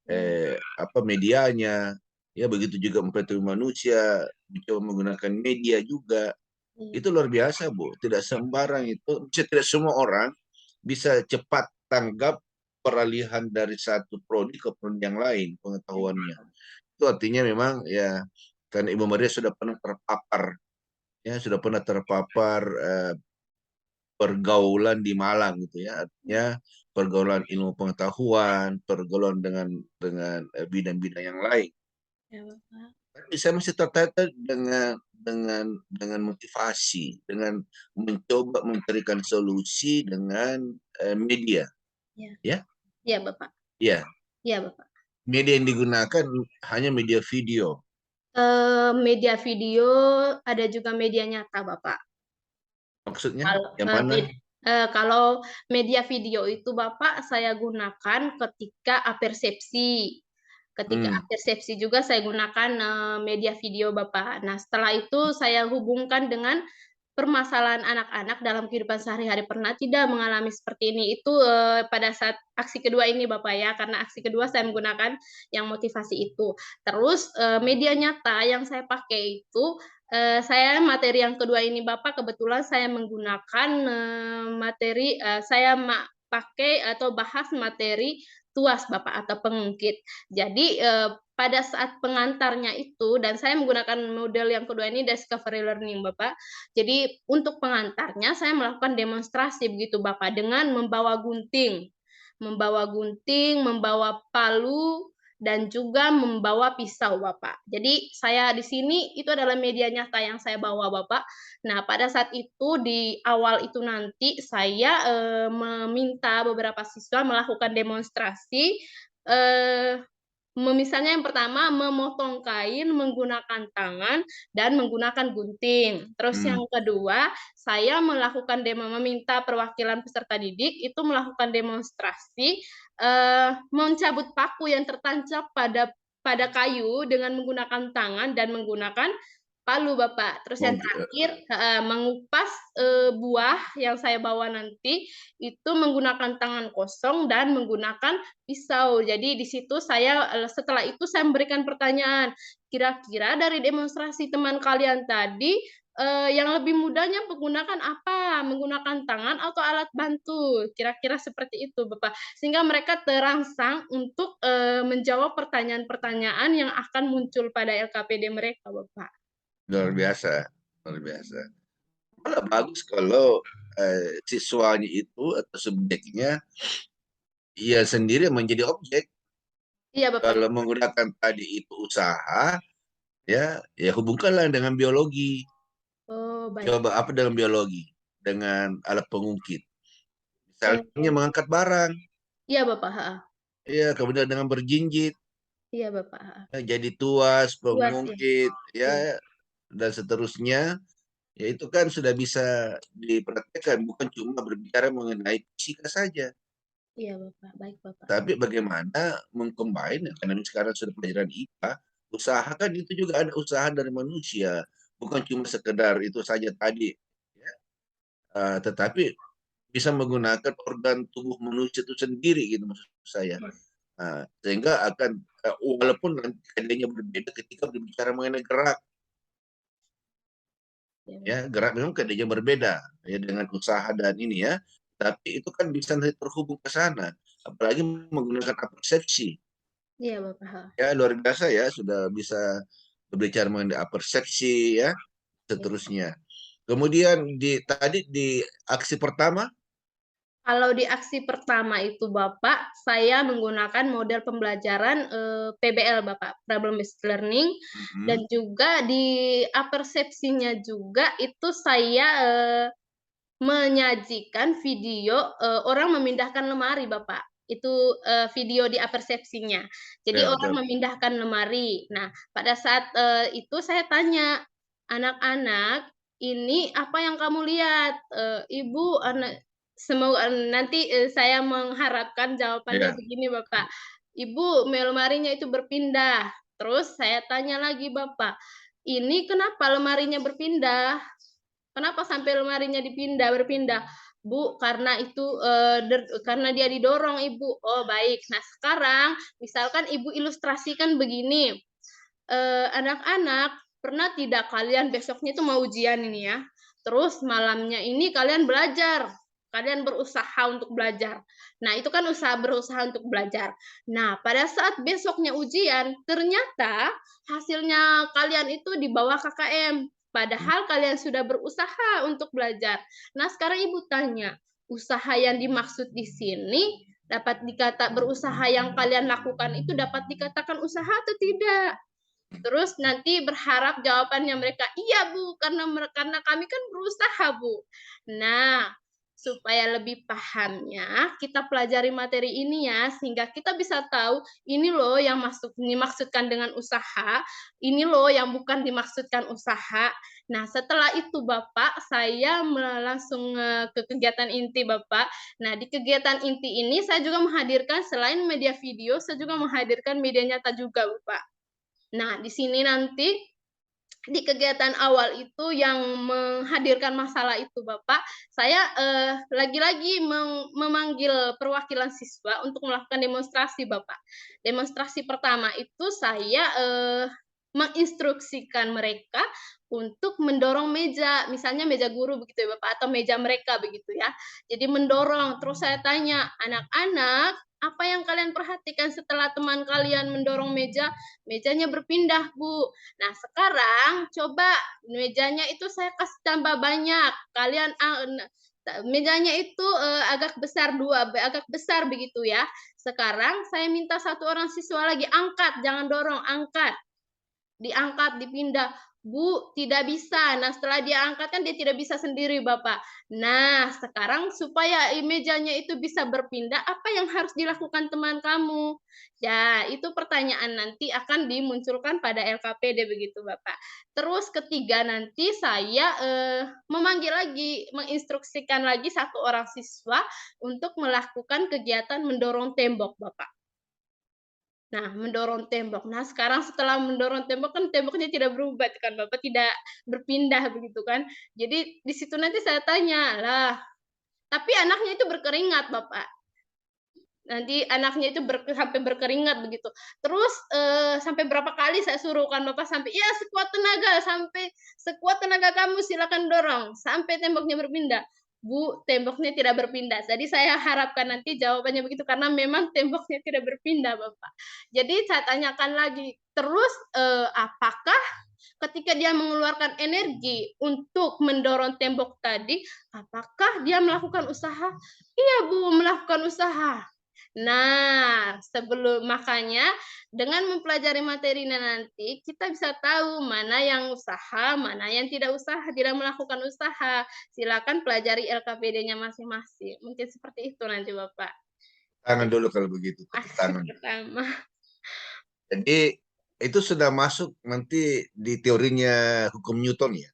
Iya, medianya, ya begitu juga memperhatikan manusia, mencoba menggunakan media juga. iya, Itu luar biasa, Bu. Tidak sembarang itu, tidak semua orang bisa cepat tanggap peralihan dari satu prodi ke prodi yang lain pengetahuannya. Itu artinya memang ya kan Ibu Maria sudah pernah terpapar, ya sudah pernah terpapar pergaulan di Malang gitu ya, artinya pergaulan ilmu pengetahuan, pergaulan dengan bidang-bidang yang lain. iya Bapak. Tapi saya masih tertarik dengan motivasi, dengan mencoba mencarikan solusi dengan media, Iya, ya, iya Bapak. ya. Iya Bapak. Media yang digunakan hanya media video. Media video, ada juga media nyata Bapak. Maksudnya Kalau yang mana? kalau media video itu Bapak saya gunakan ketika apersepsi. Ketika Hmm. apersepsi juga saya gunakan media video Bapak. Nah, setelah itu saya hubungkan dengan permasalahan anak-anak dalam kehidupan sehari-hari, pernah tidak mengalami seperti ini. Itu pada saat aksi kedua ini Bapak ya, karena aksi kedua saya menggunakan yang motivasi itu. Terus media nyata yang saya pakai itu, saya materi yang kedua ini Bapak, kebetulan saya menggunakan materi, saya pakai atau bahas materi TUAS Bapak, atau pengungkit. Jadi pada saat pengantarnya itu, dan saya menggunakan model yang kedua ini discovery learning Bapak. Jadi untuk pengantarnya saya melakukan demonstrasi begitu Bapak, dengan membawa gunting, membawa palu, dan juga membawa pisau Bapak. Jadi saya di sini itu adalah media nyata yang saya bawa Bapak. Nah, pada saat itu di awal itu nanti saya meminta beberapa siswa melakukan demonstrasi, misalnya yang pertama memotong kain menggunakan tangan dan menggunakan gunting. Terus yang kedua, saya melakukan meminta perwakilan peserta didik itu melakukan demonstrasi mencabut paku yang tertancap pada kayu dengan menggunakan tangan dan menggunakan palu Bapak. Terus yang terakhir mengupas buah yang saya bawa nanti itu menggunakan tangan kosong dan menggunakan pisau. Jadi di situ saya setelah itu saya memberikan pertanyaan, kira-kira dari demonstrasi teman kalian tadi yang lebih mudahnya menggunakan apa? Menggunakan tangan atau alat bantu? Kira-kira seperti itu, Bapak. Sehingga mereka terangsang untuk menjawab pertanyaan-pertanyaan yang akan muncul pada LKPD mereka, Bapak. Luar biasa, luar biasa. Malah bagus kalau siswanya itu atau subjeknya ia sendiri menjadi objek. Iya, Bapak. Kalau menggunakan tadi itu usaha, ya hubungkanlah dengan biologi. Oh, baik. Coba apa dalam biologi dengan alat pengungkit. Oh, Misalnya mengangkat barang, iya, Bapak. ya kemudian dengan berjinjit, Iya, Bapak. ya, jadi tuas, Luas ya. pengungkit, Iya. ya dan seterusnya. Ya itu kan sudah bisa dipraktekkan, bukan cuma berbicara mengenai fisika saja. Iya, Bapak. Baik, Bapak. Tapi bagaimana mengcombine, karena sekarang sudah pelajaran IPA, usahakan itu juga ada usaha dari manusia, bukan cuma sekedar itu saja tadi, ya. Tetapi bisa menggunakan organ tubuh manusia itu sendiri gitu maksud saya. Sehingga akan walaupun nanti kadangnya berbeda ketika berbicara mengenai gerak, ya gerak memang kadangnya berbeda ya dengan usaha dan ini ya, tapi itu kan bisa nanti terhubung ke sana, apalagi menggunakan persepsi. Iya, Bapak. Ya luar biasa ya, sudah bisa berbicara mengenai persepsi ya, seterusnya. Kemudian tadi di aksi pertama, Kalau di aksi pertama itu Bapak, saya menggunakan model pembelajaran PBL Bapak, problem based learning, dan juga di apersepsinya juga itu saya menyajikan video orang memindahkan lemari Bapak. Itu video di apersepsinya. Jadi ya orang betul. memindahkan lemari. Nah, pada saat itu saya tanya, anak-anak, ini apa yang kamu lihat? Ibu, semoga nanti saya mengharapkan jawabannya Ya. begini, Bapak. Ibu, lemarinya itu berpindah. Terus saya tanya lagi, Bapak, ini kenapa lemarinya berpindah? Kenapa sampai lemarinya berpindah? Bu, karena itu karena dia didorong, Ibu. Oh, baik. Nah, sekarang misalkan Ibu ilustrasikan begini. Anak-anak, pernah tidak kalian besoknya itu mau ujian ini ya? Terus malamnya ini kalian belajar. Kalian berusaha untuk belajar. Nah, itu kan berusaha untuk belajar. Nah, pada saat besoknya ujian, ternyata hasilnya kalian itu di bawah KKM. Padahal kalian sudah berusaha untuk belajar. Nah, sekarang Ibu tanya, usaha yang dimaksud di sini dapat berusaha yang kalian lakukan itu dapat dikatakan usaha atau tidak? Terus nanti berharap jawabannya mereka, iya Bu, karena kami kan berusaha Bu. Nah, supaya lebih pahamnya, kita pelajari materi ini ya, sehingga kita bisa tahu ini loh yang dimaksudkan dengan usaha, ini loh yang bukan dimaksudkan usaha. Nah, setelah itu Bapak, saya langsung ke kegiatan inti Bapak. Nah, di kegiatan inti ini saya juga menghadirkan selain media video, saya juga menghadirkan media nyata juga Bapak. Nah, di sini nanti di kegiatan awal itu yang menghadirkan masalah itu Bapak, saya lagi-lagi memanggil perwakilan siswa untuk melakukan demonstrasi Bapak. Demonstrasi pertama itu saya menginstruksikan mereka untuk mendorong meja, misalnya meja guru begitu ya Bapak, atau meja mereka begitu ya. Jadi mendorong, terus saya tanya, anak-anak, apa yang kalian perhatikan setelah teman kalian mendorong meja? Mejanya berpindah, Bu. Nah, sekarang coba mejanya itu saya kasih tambah banyak. Kalian mejanya itu agak besar begitu ya. Sekarang saya minta satu orang siswa lagi angkat, jangan dorong, angkat. Diangkat, dipindah. Bu, tidak bisa. Nah, setelah dia angkat kan dia tidak bisa sendiri, Bapak. Nah, sekarang supaya mejanya itu bisa berpindah, apa yang harus dilakukan teman kamu? Ya, itu pertanyaan nanti akan dimunculkan pada LKPD begitu, Bapak. Terus ketiga nanti saya memanggil lagi, menginstruksikan lagi satu orang siswa untuk melakukan kegiatan mendorong tembok, Bapak. Nah, mendorong tembok. Nah, sekarang setelah mendorong tembok kan temboknya tidak berubah kan Bapak, tidak berpindah begitu kan. Jadi di situ nanti saya tanya, "Lah, tapi anaknya itu berkeringat, Bapak." Nanti anaknya itu sampai berkeringat begitu. Terus sampai berapa kali saya suruh kan Bapak sampai, "Ya, sampai sekuat tenaga kamu silakan dorong sampai temboknya berpindah." Bu, temboknya tidak berpindah. Jadi saya harapkan nanti jawabannya begitu karena memang temboknya tidak berpindah, Bapak. Jadi saya tanyakan lagi, terus apakah ketika dia mengeluarkan energi untuk mendorong tembok tadi, apakah dia melakukan usaha? Iya, Bu, melakukan usaha. Nah, makanya dengan mempelajari materinya nanti kita bisa tahu mana yang usaha, mana yang tidak melakukan usaha. Silakan pelajari LKPD-nya masing-masing. Mungkin seperti itu nanti Bapak. Tangan dulu kalau begitu, tepuk tangan. Pertama. Jadi itu sudah masuk nanti di teorinya hukum Newton ya?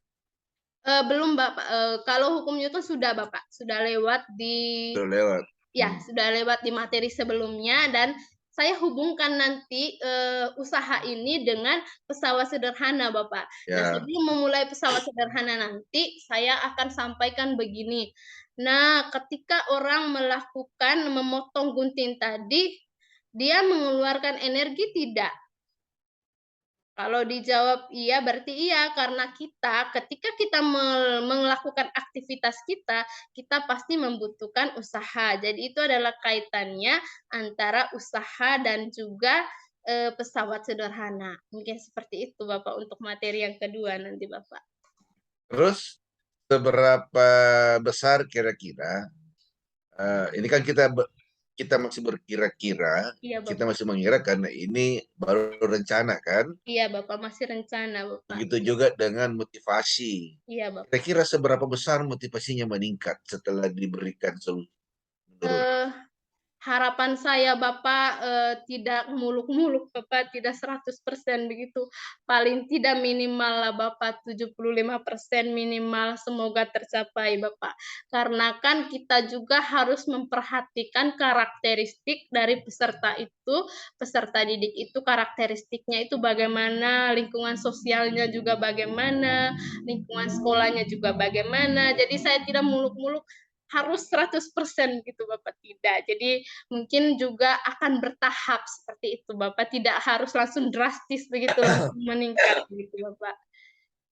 Belum Bapak. Kalau hukum Newton sudah Bapak, sudah lewat di Sudah lewat. Ya, sudah lewat di materi sebelumnya dan saya hubungkan nanti usaha ini dengan pesawat sederhana, Bapak. Nah, Ya. sebelum memulai pesawat sederhana nanti, saya akan sampaikan begini. Nah, ketika orang melakukan memotong gunting tadi, dia mengeluarkan energi tidak? Kalau dijawab iya, berarti iya. Karena ketika kita melakukan aktivitas kita pasti membutuhkan usaha. Jadi itu adalah kaitannya antara usaha dan juga pesawat sederhana. Mungkin seperti itu, Bapak, untuk materi yang kedua nanti, Bapak. Terus seberapa besar kira-kira, ini kan kita masih berkira-kira, Iya, kita Bapak. masih mengira karena ini baru rencana kan? Iya, Bapak, masih rencana, Bapak. Begitu juga dengan motivasi. Iya, Bapak. Kira-kira seberapa besar motivasinya meningkat setelah diberikan solusi? Harapan saya Bapak, tidak muluk-muluk Bapak, tidak 100% begitu. Paling tidak minimal lah Bapak 75% minimal, semoga tercapai Bapak. Karena kan kita juga harus memperhatikan karakteristik dari peserta didik itu karakteristiknya itu bagaimana, lingkungan sosialnya juga bagaimana, lingkungan sekolahnya juga bagaimana. Jadi saya tidak muluk-muluk harus 100% gitu Bapak, tidak. Jadi mungkin juga akan bertahap seperti itu Bapak, tidak harus langsung drastis begitu, langsung meningkat begitu Bapak.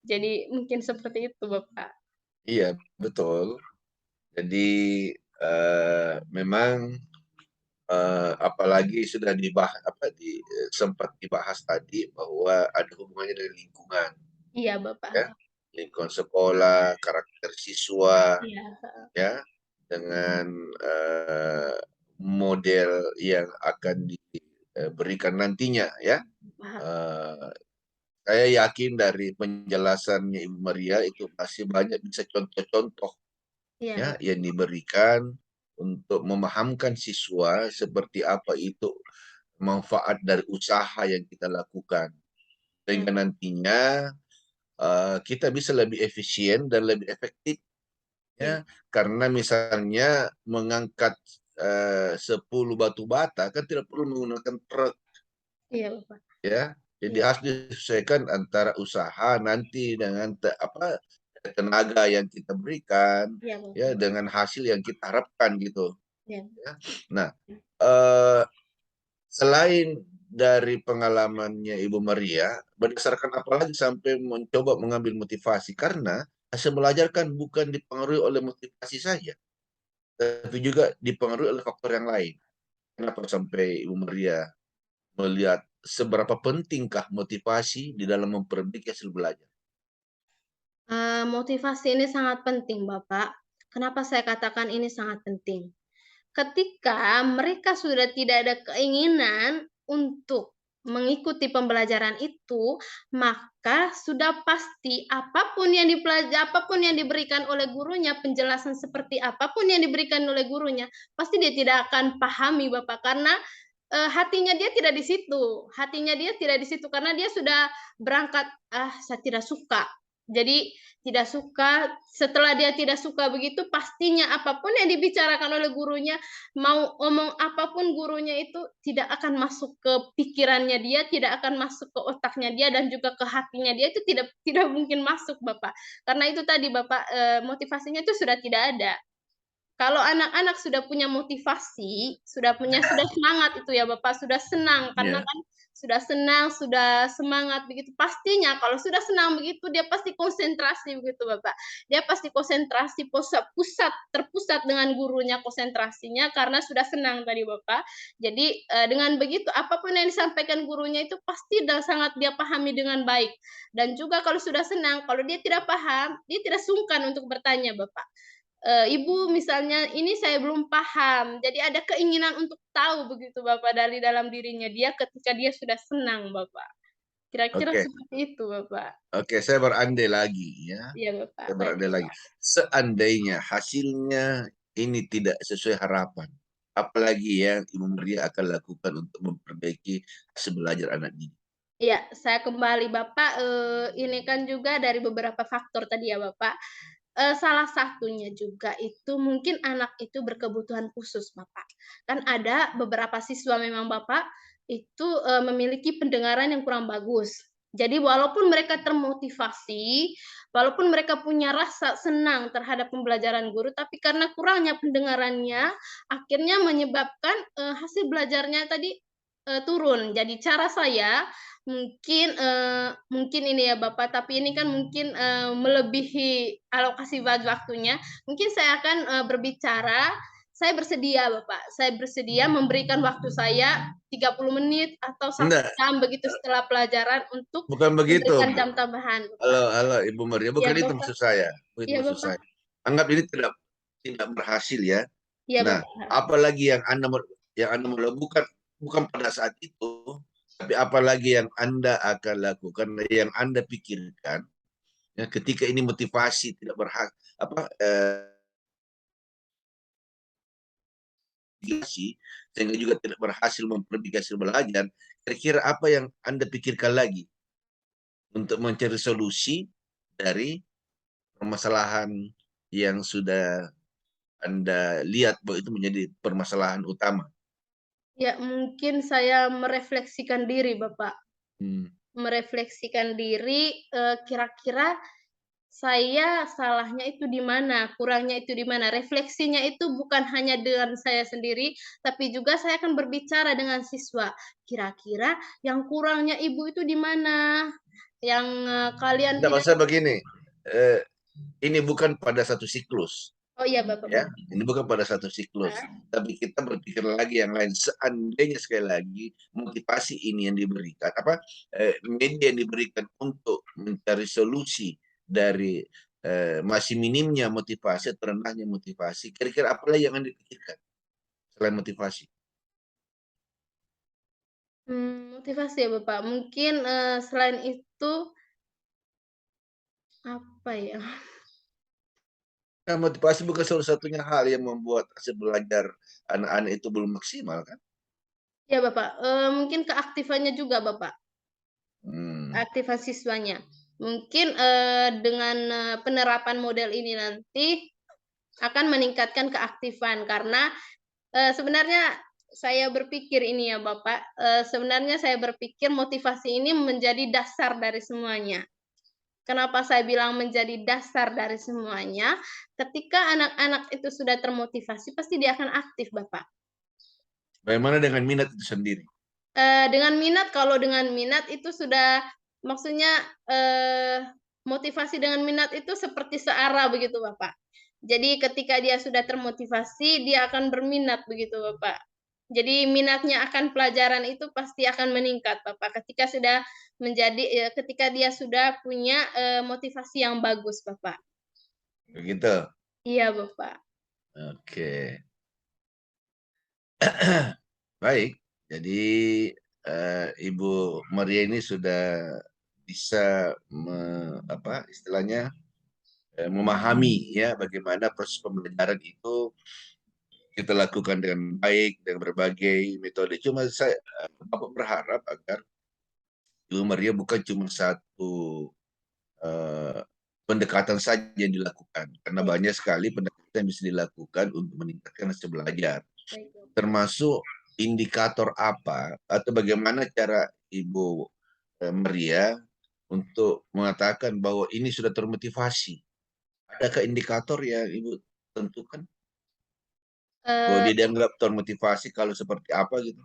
Jadi mungkin seperti itu Bapak. Iya, betul. Jadi memang apalagi sudah sempat dibahas tadi bahwa ada hubungannya dengan lingkungan, Iya Bapak. ya, lingkungan sekolah, karakter siswa, Iya. ya, dengan model yang akan diberikan nantinya, ya. Saya yakin dari penjelasannya Ibu Maria itu masih banyak bisa contoh-contoh, Iya ya, Bapak. yang diberikan untuk memahamkan siswa seperti apa itu manfaat dari usaha yang kita lakukan, sehingga nantinya kita bisa lebih efisien dan lebih efektif, ya, karena misalnya mengangkat 10 batu bata kan tidak perlu menggunakan truk, Iya Bapak. ya. Jadi harus disesuaikan antara usaha nanti dengan tenaga yang kita berikan, Iya Bapak. ya, dengan hasil yang kita harapkan gitu. Iya. Ya. Nah, selain dari pengalamannya Ibu Maria, berdasarkan apa lagi sampai mencoba mengambil motivasi? Karena hasil belajar kan bukan dipengaruhi oleh motivasi saja, tapi juga dipengaruhi oleh faktor yang lain. Kenapa sampai Ibu Maria melihat seberapa pentingkah motivasi di dalam memperbaiki hasil belajar? Motivasi ini sangat penting Bapak. Kenapa saya katakan ini sangat penting? Ketika mereka sudah tidak ada keinginan untuk mengikuti pembelajaran itu, maka sudah pasti apapun yang diberikan oleh gurunya, penjelasan seperti apapun yang diberikan oleh gurunya, pasti dia tidak akan pahami Bapak, karena hatinya dia tidak di situ. Hatinya dia tidak di situ karena dia sudah berangkat, saya tidak suka. Jadi tidak suka, setelah dia tidak suka begitu, pastinya apapun yang dibicarakan oleh gurunya, mau omong apapun gurunya itu tidak akan masuk ke pikirannya dia, tidak akan masuk ke otaknya dia dan juga ke hatinya dia, itu tidak tidak mungkin masuk Bapak. Karena itu tadi Bapak, motivasinya itu sudah tidak ada. Kalau anak-anak sudah punya motivasi, sudah semangat itu ya Bapak, sudah senang karena Ya. kan sudah senang, sudah semangat begitu, pastinya kalau sudah senang begitu dia pasti konsentrasi begitu Bapak. Dia pasti konsentrasi, terpusat dengan gurunya konsentrasinya karena sudah senang tadi Bapak. Jadi, dengan begitu apapun yang disampaikan gurunya itu pasti sangat dia pahami dengan baik. Dan juga kalau sudah senang, kalau dia tidak paham, dia tidak sungkan untuk bertanya Bapak. Ibu misalnya, "Ini saya belum paham." Jadi ada keinginan untuk tahu begitu Bapak dari dalam dirinya dia ketika dia sudah senang Bapak. Kira-kira Oke, seperti itu Bapak. oke, saya berandai lagi, ya. Iya Bapak, Saya baik berandai lagi. Bapak. Seandainya hasilnya ini tidak sesuai harapan, apalagi yang Ibu Maria akan lakukan untuk memperbaiki hasil belajar anak didik? Iya, saya kembali Bapak, ini kan juga dari beberapa faktor tadi ya Bapak. Salah satunya juga itu mungkin anak itu berkebutuhan khusus Bapak. Kan ada beberapa siswa memang Bapak, itu, memiliki pendengaran yang kurang bagus. Jadi walaupun mereka termotivasi, walaupun mereka punya rasa senang terhadap pembelajaran guru, tapi karena kurangnya pendengarannya, akhirnya menyebabkan, hasil belajarnya tadi, turun. Jadi cara saya mungkin ini ya Bapak, tapi ini kan mungkin, melebihi alokasi waktunya. Mungkin saya akan, berbicara, saya bersedia Bapak, saya bersedia memberikan waktu saya 30 menit atau 1 Enggak, jam begitu setelah pelajaran untuk bukan begitu. memberikan jam tambahan Bapak. Halo, Ibu Maria, Iya bukan itu Bapak, maksud saya. Bukan itu iya maksud Bapak, saya. Anggap ini tidak berhasil, ya. iya Nah, Bapak. apalagi yang Anda mau lakukan bukan pada saat itu, tapi apalagi yang Anda akan lakukan, yang Anda pikirkan, ya, ketika ini motivasi tidak sehingga juga tidak berhasil memperbaiki hasil belajar, kira-kira apa yang Anda pikirkan lagi untuk mencari solusi dari permasalahan yang sudah Anda lihat bahwa itu menjadi permasalahan utama? Ya, mungkin saya merefleksikan diri, Bapak. Merefleksikan diri, kira-kira saya salahnya itu di mana, kurangnya itu di mana. Refleksinya itu bukan hanya dengan saya sendiri, tapi juga saya akan berbicara dengan siswa. Kira-kira yang kurangnya Ibu itu di mana? Yang kalian Tidak, tidak... maksudnya begini, ini bukan pada satu siklus. Oh iya, Bapak. Ya, ini bukan pada satu siklus, tapi kita berpikir lagi yang lain. Seandainya sekali lagi motivasi ini yang diberikan, media yang diberikan untuk mencari solusi dari masih minimnya motivasi atau rendahnya motivasi, kira-kira apa lagi yang Anda pikirkan selain motivasi? Motivasi ya Bapak. Mungkin selain itu apa ya? Nah, motivasi bukan salah satunya hal yang membuat hasil belajar anak-anak itu belum maksimal, kan? Ya Bapak, mungkin keaktifannya juga Bapak. Aktifan siswanya. Mungkin dengan penerapan model ini nanti akan meningkatkan keaktifan karena sebenarnya saya berpikir ini ya Bapak, sebenarnya saya berpikir motivasi ini menjadi dasar dari semuanya. Kenapa saya bilang menjadi dasar dari semuanya? Ketika anak-anak itu sudah termotivasi, pasti dia akan aktif, Bapak. Bagaimana dengan minat itu sendiri? Dengan minat, kalau dengan minat itu sudah, maksudnya motivasi dengan minat itu seperti searah begitu, Bapak. Jadi ketika dia sudah termotivasi, dia akan berminat begitu, Bapak. Jadi minatnya akan pelajaran itu pasti akan meningkat, Bapak. Ketika dia sudah punya motivasi yang bagus, Bapak. Begitu. Iya, Bapak. Oke. Baik. Jadi Ibu Maria ini sudah bisa istilahnya memahami ya bagaimana proses pembelajaran itu kita lakukan dengan baik dengan berbagai metode. Cuma Bapak berharap agar Ibu Maria bukan cuma satu pendekatan saja yang dilakukan, karena banyak sekali pendekatan yang bisa dilakukan untuk meningkatkan hasil belajar. Termasuk indikator apa atau bagaimana cara Ibu Maria untuk mengatakan bahwa ini sudah termotivasi. Adakah indikator yang Ibu tentukan? Bahwa dia dianggap termotivasi kalau seperti apa gitu?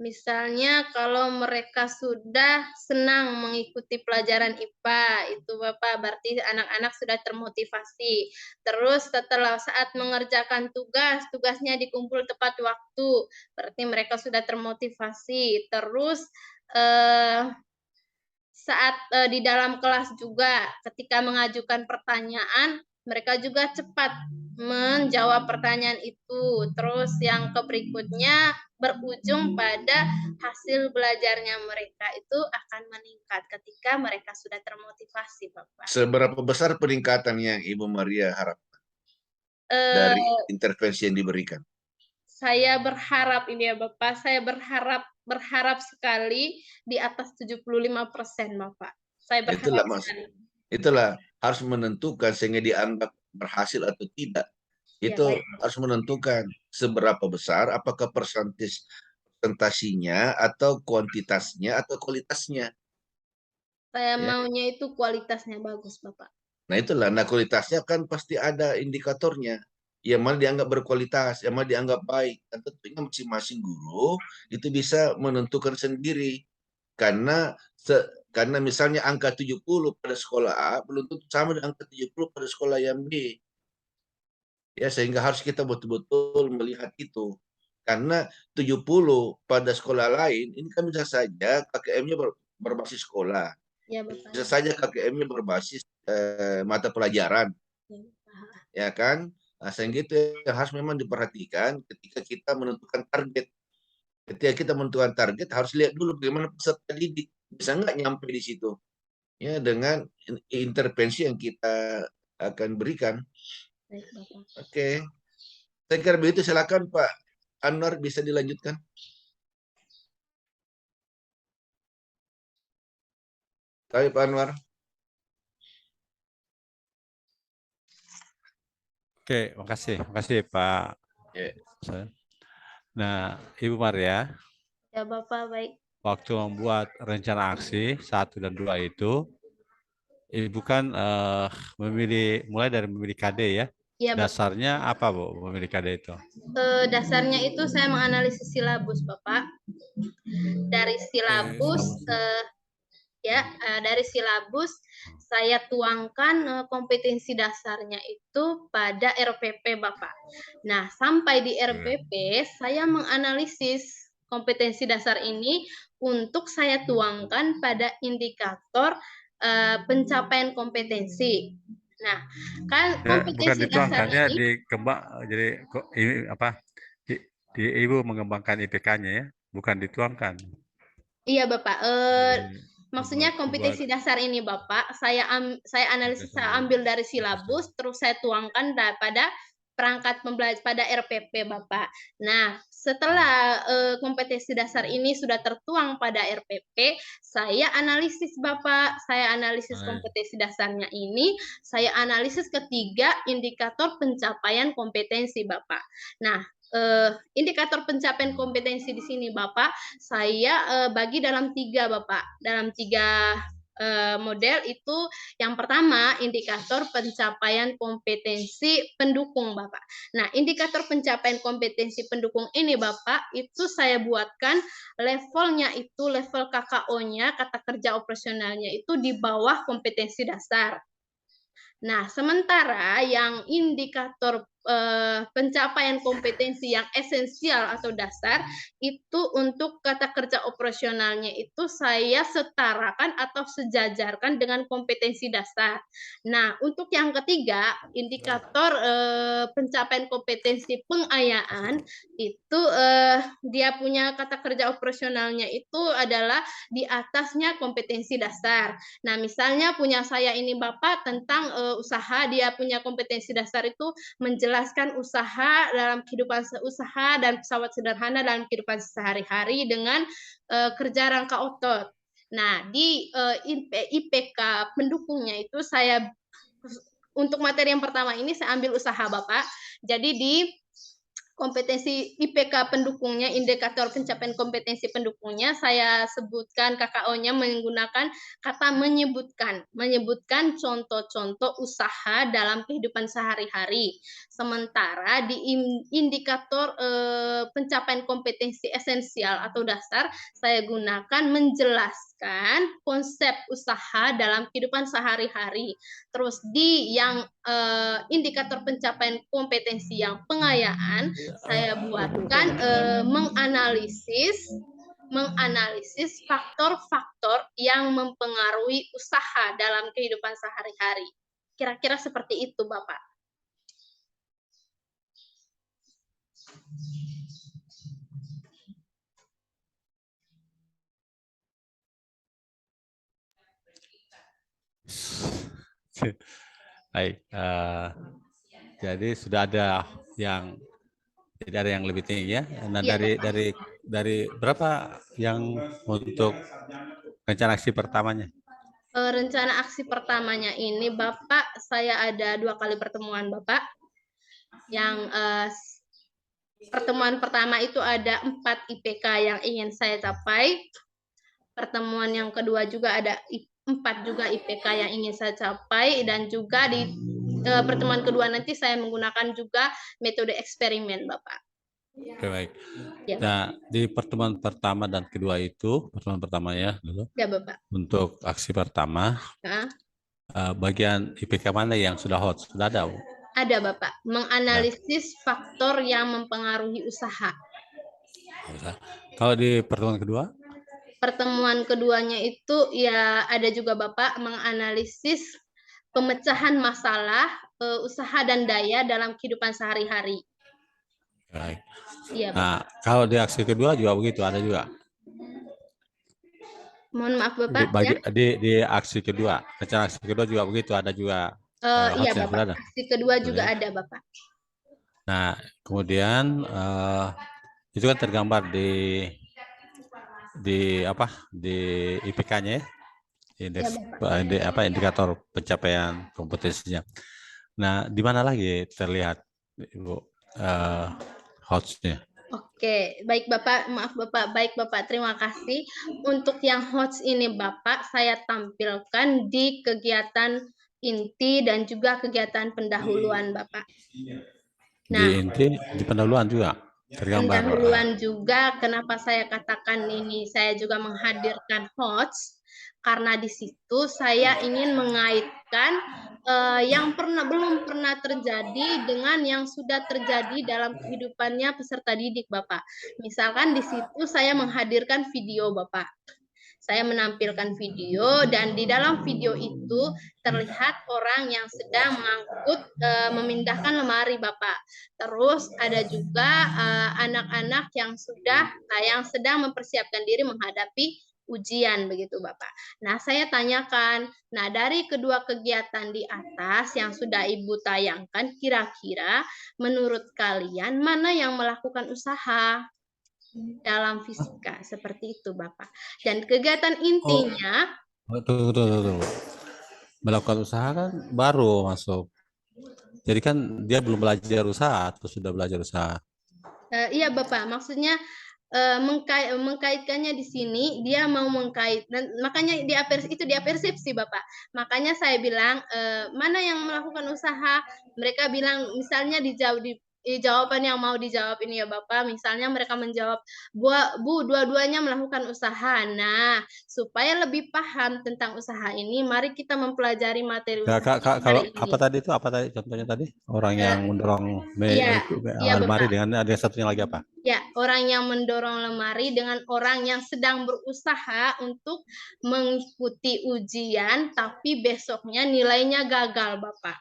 Misalnya kalau mereka sudah senang mengikuti pelajaran IPA, itu Bapak, berarti anak-anak sudah termotivasi. Terus setelah saat mengerjakan tugas, tugasnya dikumpul tepat waktu, berarti mereka sudah termotivasi. Terus saat di dalam kelas juga, ketika mengajukan pertanyaan, mereka juga cepat menjawab pertanyaan itu. Terus yang berikutnya berujung pada hasil belajarnya mereka itu akan meningkat ketika mereka sudah termotivasi, Bapak. Seberapa besar peningkatan yang Ibu Maria harapkan dari intervensi yang diberikan? Saya berharap ini ya Bapak, saya berharap sekali di atas 75%, Bapak. Saya berharap sekali. Itulah harus menentukan sehingga dianggap berhasil atau tidak. Itu harus menentukan seberapa besar, apakah persentasinya atau kuantitasnya atau kualitasnya. Saya maunya itu kualitasnya bagus, Bapak. Nah itulah, nah kualitasnya kan pasti ada indikatornya. Yang mana dianggap berkualitas, yang mana dianggap baik. Dan tentunya masing-masing guru itu bisa menentukan sendiri. Karena misalnya angka 70 pada sekolah A belum tentu sama dengan angka 70 pada sekolah yang B. Ya, sehingga harus kita betul-betul melihat itu. Karena 70 pada sekolah lain, ini kan bisa saja KKM-nya berbasis sekolah. Ya, Bapak. Bisa saja KKM-nya berbasis mata pelajaran. Ya kan? Nah, sehingga itu yang harus memang diperhatikan ketika kita menentukan target. Ketika kita menentukan target, harus lihat dulu bagaimana peserta didik. Bisa nggak nyampe di situ. Ya, dengan intervensi yang kita akan berikan. Oke. Saya kira begitu, silakan Pak Anwar, bisa dilanjutkan. Kami Pak Anwar. Oke, makasih Pak. Ya. Nah, Ibu Maria, Ya Bapak, baik. waktu membuat rencana aksi 1 dan 2 itu, Ibu kan mulai dari memilih KD ya. Iya Bapak. Dasarnya apa Bu memilih KD itu? Dasarnya itu saya menganalisis silabus Bapak. Dari silabus dari silabus saya tuangkan kompetensi dasarnya itu pada RPP Bapak. Nah, sampai di RPP saya menganalisis kompetensi dasar ini untuk saya tuangkan pada indikator pencapaian kompetensi. Nah, kan Ya, bukan kompetensi dasar dituangkannya ini dikembang, jadi kok ini apa? Ibu mengembangkan IPK-nya ya, bukan dituangkan. iya Bapak, maksudnya Buat kompetensi dasar ini Bapak, saya analisis, saya ambil dari silabus, terus saya tuangkan pada perangkat pembelajaran pada RPP Bapak. Nah, setelah kompetensi dasar ini sudah tertuang pada RPP, saya analisis Bapak, saya analisis kompetensi dasarnya ini, saya analisis ketiga indikator pencapaian kompetensi Bapak. Nah, indikator pencapaian kompetensi di sini Bapak, saya bagi dalam 3 Bapak, dalam 3 model itu. Yang pertama, indikator pencapaian kompetensi pendukung Bapak. Nah, indikator pencapaian kompetensi pendukung ini Bapak, itu saya buatkan levelnya itu, level KKO-nya, kata kerja operasionalnya itu di bawah kompetensi dasar. Nah, sementara yang indikator pencapaian kompetensi yang esensial atau dasar itu untuk kata kerja operasionalnya itu saya setarakan atau sejajarkan dengan kompetensi dasar. Nah, untuk yang ketiga, indikator pencapaian kompetensi pengayaan itu dia punya kata kerja operasionalnya itu adalah di atasnya kompetensi dasar. Nah, misalnya punya saya ini Bapak tentang usaha, dia punya kompetensi dasar itu menjelaskan usaha dalam kehidupan usaha dan pesawat sederhana dalam kehidupan sehari-hari dengan kerja rangka otot. Nah, di IPK pendukungnya itu saya untuk materi yang pertama ini saya ambil usaha Bapak. Jadi di kompetensi IPK pendukungnya, indikator pencapaian kompetensi pendukungnya, saya sebutkan KKO-nya menggunakan kata menyebutkan contoh-contoh usaha dalam kehidupan sehari-hari. Sementara di indikator pencapaian kompetensi esensial atau dasar, saya gunakan menjelaskan konsep usaha dalam kehidupan sehari-hari. Terus di yang indikator pencapaian kompetensi yang pengayaan, saya buatkan menganalisis faktor-faktor yang mempengaruhi usaha dalam kehidupan sehari-hari. Kira-kira seperti itu, Bapak. Baik, jadi sudah ada yang tidak ada yang lebih tinggi ya. Nah, Iya, dari berapa yang untuk rencana aksi pertamanya? Rencana aksi pertamanya ini Bapak, saya ada 2 kali pertemuan Bapak. Yang pertemuan pertama itu ada 4 IPK yang ingin saya capai. Pertemuan yang kedua juga ada 4 juga IPK yang ingin saya capai, dan juga di pertemuan kedua nanti saya menggunakan juga metode eksperimen, Bapak. Oke, baik. Ya, Nah, di pertemuan pertama dan kedua itu, pertemuan pertama ya dulu. ya Bapak. Untuk aksi pertama, Nah, bagian IPK mana yang sudah hot? Sudah ada, Bu? ada Bapak, menganalisis faktor yang mempengaruhi usaha. Kalau di pertemuan kedua? Pertemuan keduanya itu ya ada juga Bapak, menganalisis pemecahan masalah usaha dan daya dalam kehidupan sehari-hari. Baik. Iya, Nah, kalau di aksi kedua juga begitu, ada juga. Mohon maaf Bapak ya. Di aksi kedua, rencana aksi kedua juga begitu, ada juga. Iya Bapak, aksi kedua juga ada Bapak. Nah, kemudian itu kan tergambar di apa di IPK-nya ya, indeks indikator pencapaian kompetensinya. Nah, di mana lagi terlihat Ibu HOTS-nya? Oke, baik Bapak, maaf Bapak, baik Bapak, terima kasih. Untuk yang HOTS ini Bapak, saya tampilkan di kegiatan inti dan juga kegiatan pendahuluan Bapak. Nah, Di inti, di pendahuluan juga tergambar. pendahuluan juga, kenapa saya katakan ini saya juga menghadirkan HOTS, karena di situ saya ingin mengaitkan yang belum pernah terjadi dengan yang sudah terjadi dalam kehidupannya peserta didik, Bapak. Misalkan di situ saya menghadirkan video, Bapak. Saya menampilkan video dan di dalam video itu terlihat orang yang sedang mengangkut memindahkan lemari, Bapak. Terus ada juga anak-anak yang sedang mempersiapkan diri menghadapi ujian begitu Bapak. Nah, saya tanyakan, nah dari kedua kegiatan di atas yang sudah Ibu tayangkan, kira-kira menurut kalian mana yang melakukan usaha dalam fisika? Seperti itu Bapak. Dan kegiatan intinya Tunggu. Melakukan usaha kan baru masuk. Jadi kan dia belum belajar usaha atau sudah belajar usaha? Iya Bapak, maksudnya mengkaitkannya di sini dia mau mengkait dan makanya itu dia persepsi Bapak. Makanya saya bilang mana yang melakukan usaha? Mereka bilang misalnya dijawab di jawaban yang mau dijawab ini ya Bapak, misalnya mereka menjawab, Bu, dua-duanya melakukan usaha. Nah, supaya lebih paham tentang usaha ini, mari kita mempelajari materi usaha Kalau hari apa ini. tadi itu? Apa tadi contohnya tadi? Orang yang mendorong Iya, iya lemari Bapak. dengan ada satunya lagi apa? Ya, orang yang mendorong lemari dengan orang yang sedang berusaha untuk mengikuti ujian, tapi besoknya nilainya gagal, Bapak.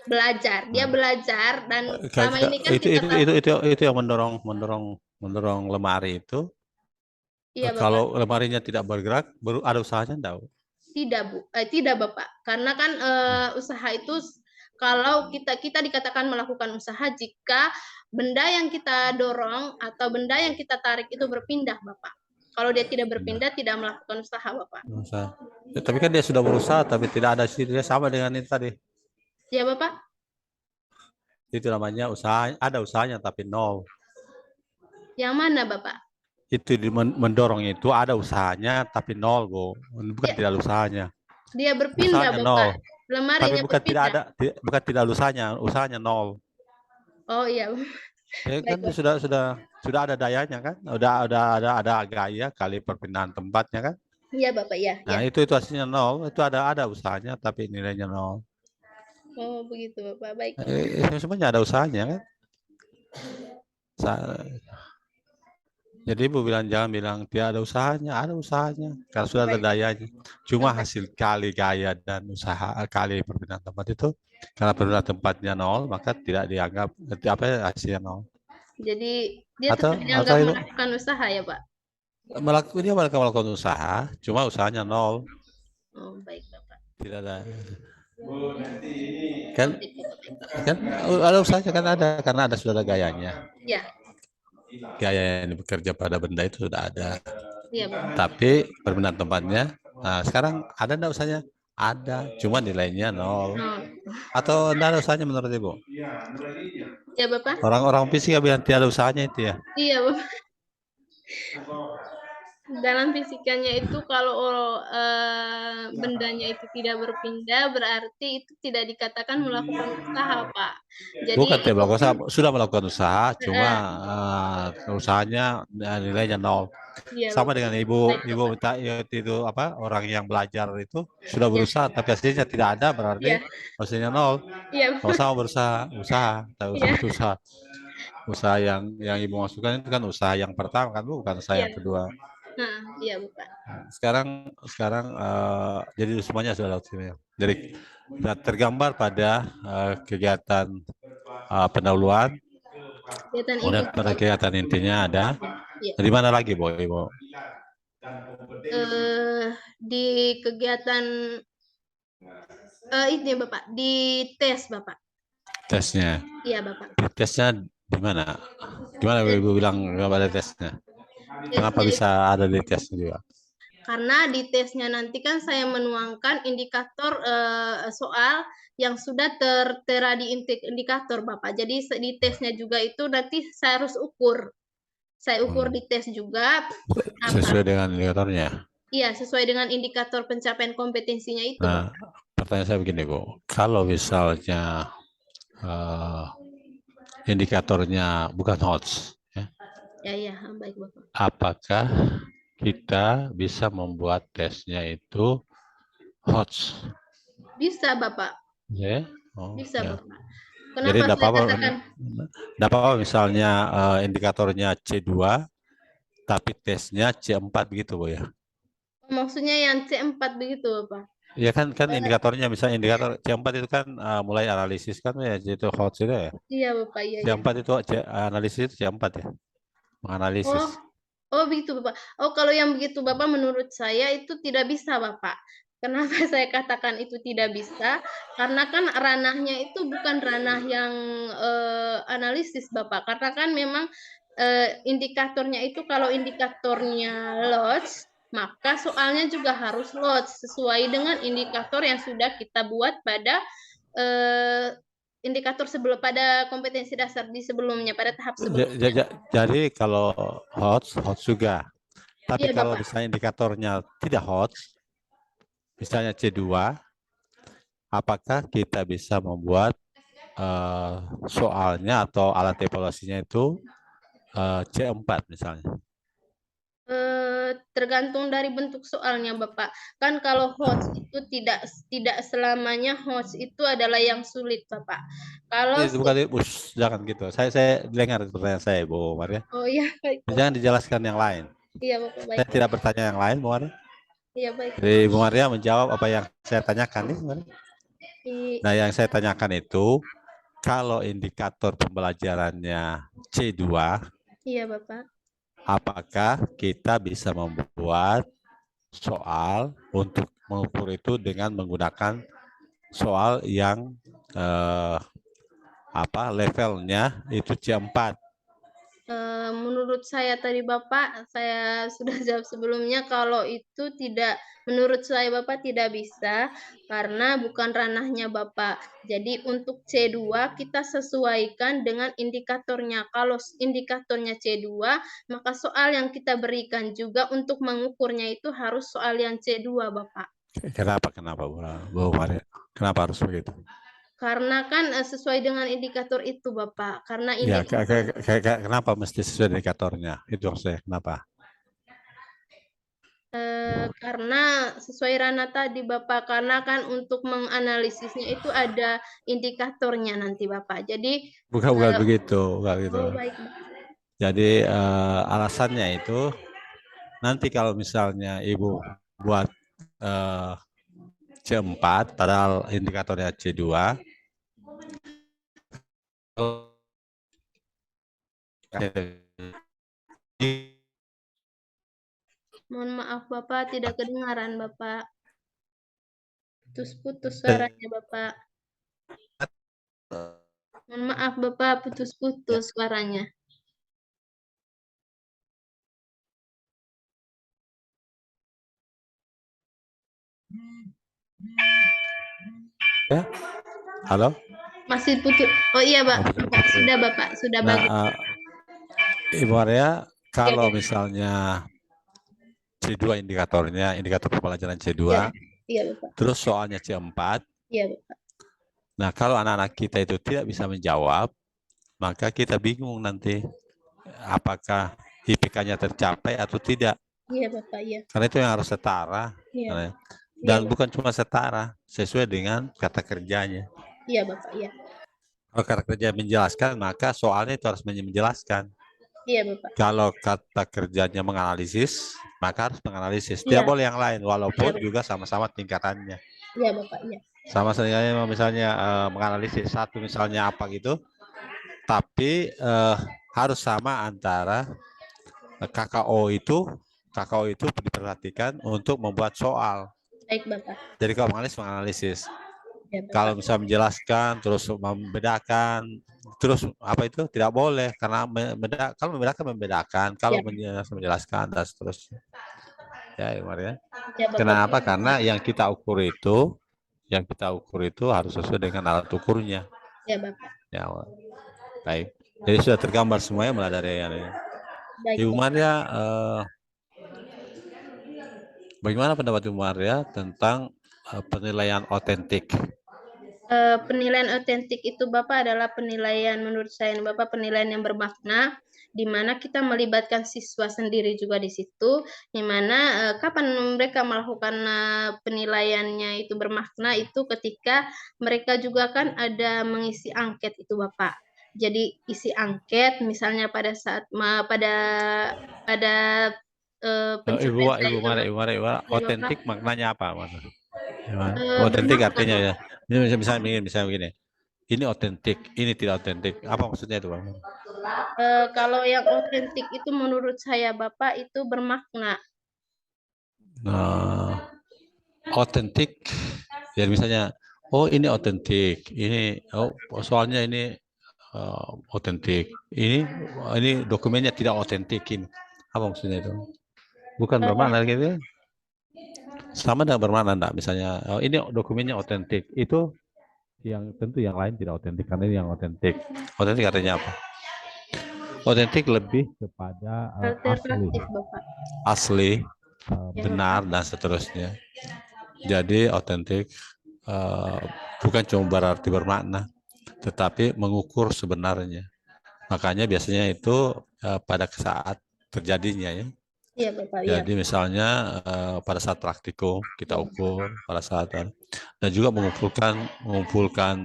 Belajar, dia belajar dan selama ini kan kita tahu. Itu yang mendorong lemari itu. Iya, Bapak. Kalau lemarinya tidak bergerak, ada usahanya enggak? Tidak, Bu. Tidak, Bapak. Karena kan usaha itu kalau kita dikatakan melakukan usaha jika benda yang kita dorong atau benda yang kita tarik itu berpindah, Bapak. Kalau dia tidak berpindah, tidak melakukan usaha, Bapak. Ya, tapi kan dia sudah berusaha, tapi tidak ada sih, dia sama dengan itu tadi. Ya, Bapak. Itu namanya usaha, ada usahanya tapi nol. Yang mana, Bapak? Itu mendorong itu ada usahanya tapi nol, Bu. Bukan tidak ada usahanya. Dia berpindah, Usahanya Bapak. nol. Lemarinya Tapi bukan tidak berpindah. ada, bukan tidak ada usahanya nol. Oh iya. Ya kan sudah ada dayanya kan, ada gaya kali perpindahan tempatnya kan. Iya Bapak ya. Nah Ya. itu hasilnya nol, itu ada usahanya tapi nilainya nol. Oh begitu Bapak, baik. Semuanya ada usahanya kan. Jadi Ibu jangan bilang tidak ada usahanya karena sudah ada dayanya. Cuma hasil kali gaya dan usaha kali perpindahan tempat itu karena perpindahan tempatnya nol maka tidak dianggap hasilnya nol. Jadi dia tetap dianggap melakukan usaha ya Pak? Dia melakukan usaha, cuma usahanya nol. Oh baik Bapak. Tidak ada. Kan ada usahanya kan ada karena sudah ada gayanya. Iya. Gaya yang bekerja pada benda itu sudah ada. Iya Bapak. Tapi perpindahan tempatnya, nah sekarang ada enggak usahanya? Ada, cuma nilainya nol. Atau enggak ada usahanya menurut Ibu? Ya Bapak. Orang-orang fisika bilang tidak ada usahanya itu ya? Iya Bapak. Dalam fisikanya itu kalau bendanya itu tidak berpindah berarti itu tidak dikatakan melakukan usaha Pak. Jadi bukan tidak melakukan usaha, sudah melakukan usaha, cuma usahanya nilainya nol. Iya, sama Bapak. dengan ibu minta itu apa orang yang belajar itu sudah berusaha tapi hasilnya tidak ada berarti hasilnya nol. Iya. Kalau sama berusaha usaha yang ibu masukkan itu kan usaha yang pertama kan bukan usaha yang kedua. Iya Bapak. Sekarang jadi semuanya sudah optimal. Jadi tergambar pada kegiatan pendahuluan. Kemudian pada kegiatan intinya ada. Di mana lagi, Bu? Di kegiatan ini Bapak, di tes Bapak. Tesnya. Iya, Bapak. Di tesnya di mana? Gimana Ibu bilang nggak ada tesnya? Kenapa Tesnya bisa ada di tesnya juga? karena di tesnya nanti kan saya menuangkan indikator soal yang sudah tertera di indikator Bapak. Jadi di tesnya juga itu nanti saya harus ukur. Saya ukur di tes juga. Sesuai dengan indikatornya. Iya, sesuai dengan indikator pencapaian kompetensinya itu, Nah, Bapak. pertanyaan saya begini, Bu. Kalau misalnya indikatornya bukan HOTS, ya, Ya, baik, Bapak. apakah kita bisa membuat tesnya itu HOTS? Bisa, Bapak. Ya? Oh, Bisa, ya. Bapak. Jadi Kenapa saya katakan? enggak apa-apa misalnya indikatornya C2 tapi tesnya C4 begitu, Bu ya. Maksudnya yang C4 begitu, Bapak? Ya kan indikatornya misalnya indikator C4 itu kan mulai analisis kan ya itu HOTS itu ya. Iya, Bapak. Iya, iya. C4 itu analisis itu C4 ya. Menganalisis. Oh, begitu, Bapak. Oh, kalau yang begitu, Bapak, menurut saya itu tidak bisa, Bapak. Kenapa saya katakan itu tidak bisa? Karena kan ranahnya itu bukan ranah yang analisis, Bapak. Karena kan memang indikatornya itu kalau indikatornya LODS, maka soalnya juga harus LODS sesuai dengan indikator yang sudah kita buat pada indikator sebelum pada kompetensi dasar di sebelumnya pada tahap sebelumnya. Jadi kalau HOTS juga. Tapi Iya, kalau Bapak. misalnya indikatornya tidak HOTS, misalnya C2, apakah kita bisa membuat soalnya atau alat evaluasinya itu C4 misalnya? Tergantung dari bentuk soalnya, Bapak. Kan kalau HOTS itu tidak selamanya HOTS itu adalah yang sulit, Bapak. Kalau Bukan, jangan gitu. Saya dengar pertanyaan saya, Bu Maria. Oh iya, baik. Jangan dijelaskan yang lain. Iya, Bapak, baik. Saya tidak bertanya yang lain, Bu Maria. Iya, baik. Jadi Bu Maria menjawab apa yang saya tanyakan nih, Bu Maria. Nah, yang saya tanyakan itu kalau indikator pembelajarannya C2, Iya, Bapak. apakah kita bisa membuat soal untuk mengukur itu dengan menggunakan soal yang levelnya itu C4? Menurut saya tadi Bapak, saya sudah jawab sebelumnya kalau itu tidak, menurut saya Bapak tidak bisa karena bukan ranahnya Bapak. Jadi untuk C2 kita sesuaikan dengan indikatornya. Kalau indikatornya C2, maka soal yang kita berikan juga untuk mengukurnya itu harus soal yang C2 Bapak. Kenapa Bu Maria? Kenapa harus begitu? Karena kan sesuai dengan indikator itu Bapak. Karena Ya, indikator kenapa mesti sesuai indikatornya? Itu maksudnya kenapa? Karena sesuai ranah tadi Bapak, karena kan untuk menganalisisnya itu ada indikatornya nanti Bapak. Jadi bukan begitu, bukan gitu. Oh, baik. Jadi alasannya itu nanti kalau misalnya Ibu buat C4 padahal indikatornya C2, Mohon maaf Bapak, tidak kedengaran Bapak. Putus-putus suaranya Bapak. Mohon maaf Bapak, putus-putus suaranya. Ya, halo? Masih putus. Oh iya Pak, sudah Bapak, sudah bagus. Ibu Maria, kalau misalnya C2 indikatornya, indikator pembelajaran C2, iya Bapak. Terus soalnya C4. Iya Bapak. Nah, kalau anak-anak kita itu tidak bisa menjawab, maka kita bingung nanti apakah IPK-nya tercapai atau tidak. Iya Bapak, iya. Karena itu yang harus setara. Iya. Dan bukan cuma setara, sesuai dengan kata kerjanya. Iya Bapak, iya. Kalau kata kerja menjelaskan, maka soalnya itu harus menjelaskan. Iya Bapak. Kalau kata kerjanya menganalisis, maka harus menganalisis. Tidak boleh yang lain, walaupun juga sama-sama tingkatannya. Iya Bapak, iya. Sama saja misalnya menganalisis satu misalnya apa gitu, tapi harus sama antara KKO itu diperhatikan untuk membuat soal. Baik Bapak. Jadi kalau menganalisis Ya, Bapak. Kalau misalnya menjelaskan terus membedakan terus apa itu tidak boleh karena kalau membedakan kalau Ya. menjelaskan dan seterusnya. Ya, Ibu Maria. Ya, Bapak. Kenapa? Karena yang kita ukur itu harus sesuai dengan alat ukurnya. Ya, Bapak. Ya, baik. Jadi sudah tergambar semuanya mulai dari yang ini. Baik, Ibu Bapak. Maria, bagaimana pendapat Ibu Maria tentang penilaian otentik? Penilaian otentik itu Bapak adalah penilaian menurut saya Bapak penilaian yang bermakna di mana kita melibatkan siswa sendiri juga di situ di mana kapan mereka melakukan penilaiannya itu bermakna itu ketika mereka juga kan ada mengisi angket itu Bapak. Jadi isi angket misalnya pada saat pada pencapaian saya Ibu Maria, ya, otentik Bapak. maknanya apa? Otentik artinya ya. Ini misalnya begini. Ini otentik, ini tidak otentik. Apa maksudnya itu, Bang? Kalau yang otentik itu menurut saya Bapak itu bermakna. Otentik, ya misalnya, oh ini otentik, ini soalnya ini otentik, ini dokumennya tidak otentik ini. Apa maksudnya itu? Bukan bermakna gitu? Sama dengan bermakna enggak? Misalnya, oh, ini dokumennya otentik, itu yang tentu yang lain tidak otentik karena ini yang otentik. Otentik artinya apa? Otentik lebih kepada asli, benar dan seterusnya. Jadi otentik bukan cuma berarti bermakna, tetapi mengukur sebenarnya. Makanya biasanya itu pada saat terjadinya ya. Iya, Bapak. Jadi misalnya pada saat praktikum kita ukur pada saat dan juga mengumpulkan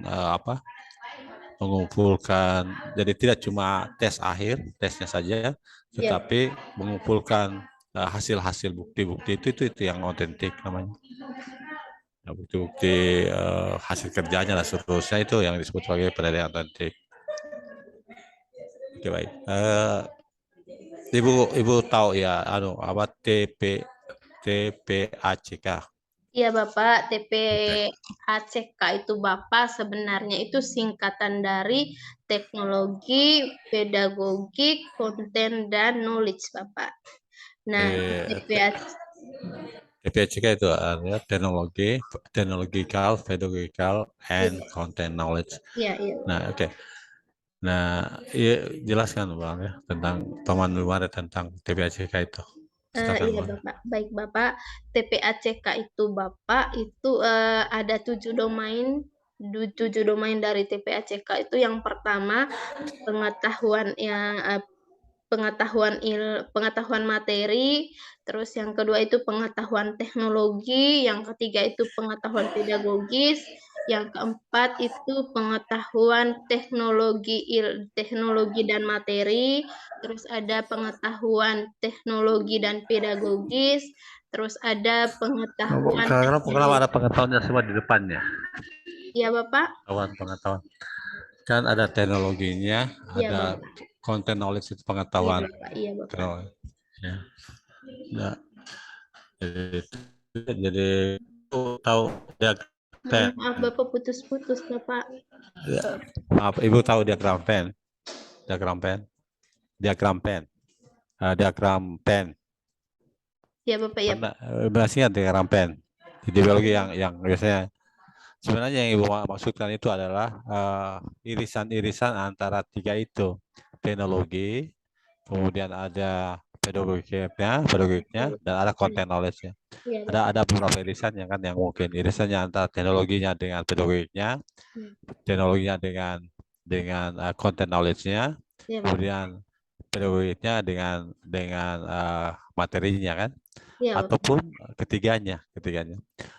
jadi tidak cuma tes akhir tesnya saja tetapi mengumpulkan hasil-hasil bukti-bukti itu yang otentik namanya. Bukti-bukti hasil kerjanya dan seterusnya itu yang disebut sebagai penilaian otentik. Oke, baik. Ibu tahu ya apa TPACK? Iya Bapak, TPACK itu Bapak sebenarnya itu singkatan dari teknologi, pedagogik, konten, dan knowledge Bapak. Nah, TPACK itu artinya teknologi, technological, pedagogical, and content knowledge. Iya, iya. Nah, oke. Nah, jelaskan Bang ya tentang teman luar tentang TPACK itu. Iya Bapak, baik Bapak. TPACK itu Bapak itu ada 7 domain. 7 domain dari TPACK itu yang pertama pengetahuan materi, terus yang kedua itu pengetahuan teknologi, yang ketiga itu pengetahuan pedagogis, yang keempat itu pengetahuan teknologi dan materi, terus ada pengetahuan teknologi dan pedagogis, terus ada pengetahuan. Kenapa ada pengetahuannya semua di depannya? Iya Bapak. Pengetahuan. Kan ada teknologinya, ya, ada content knowledge itu pengetahuan. Iya Bapak. Ya. Nah, jadi tahu ya. Maaf Bapak putus-putus Bapak. Ya. Maaf, Ibu tahu diagram pen? Diagram pen. Ya Bapak ya. Berarti diagram pen. Di biologi yang biasanya sebenarnya yang Ibu maksudkan itu adalah irisan-irisan antara tiga itu. Teknologi, kemudian ada pedagogiknya, dan ada content knowledge-nya. Ada beberapa irisan yang mungkin irisannya antara teknologinya dengan pedagogiknya, teknologinya dengan content knowledge-nya, kemudian pedagogiknya dengan materinya kan, ataupun ketiganya.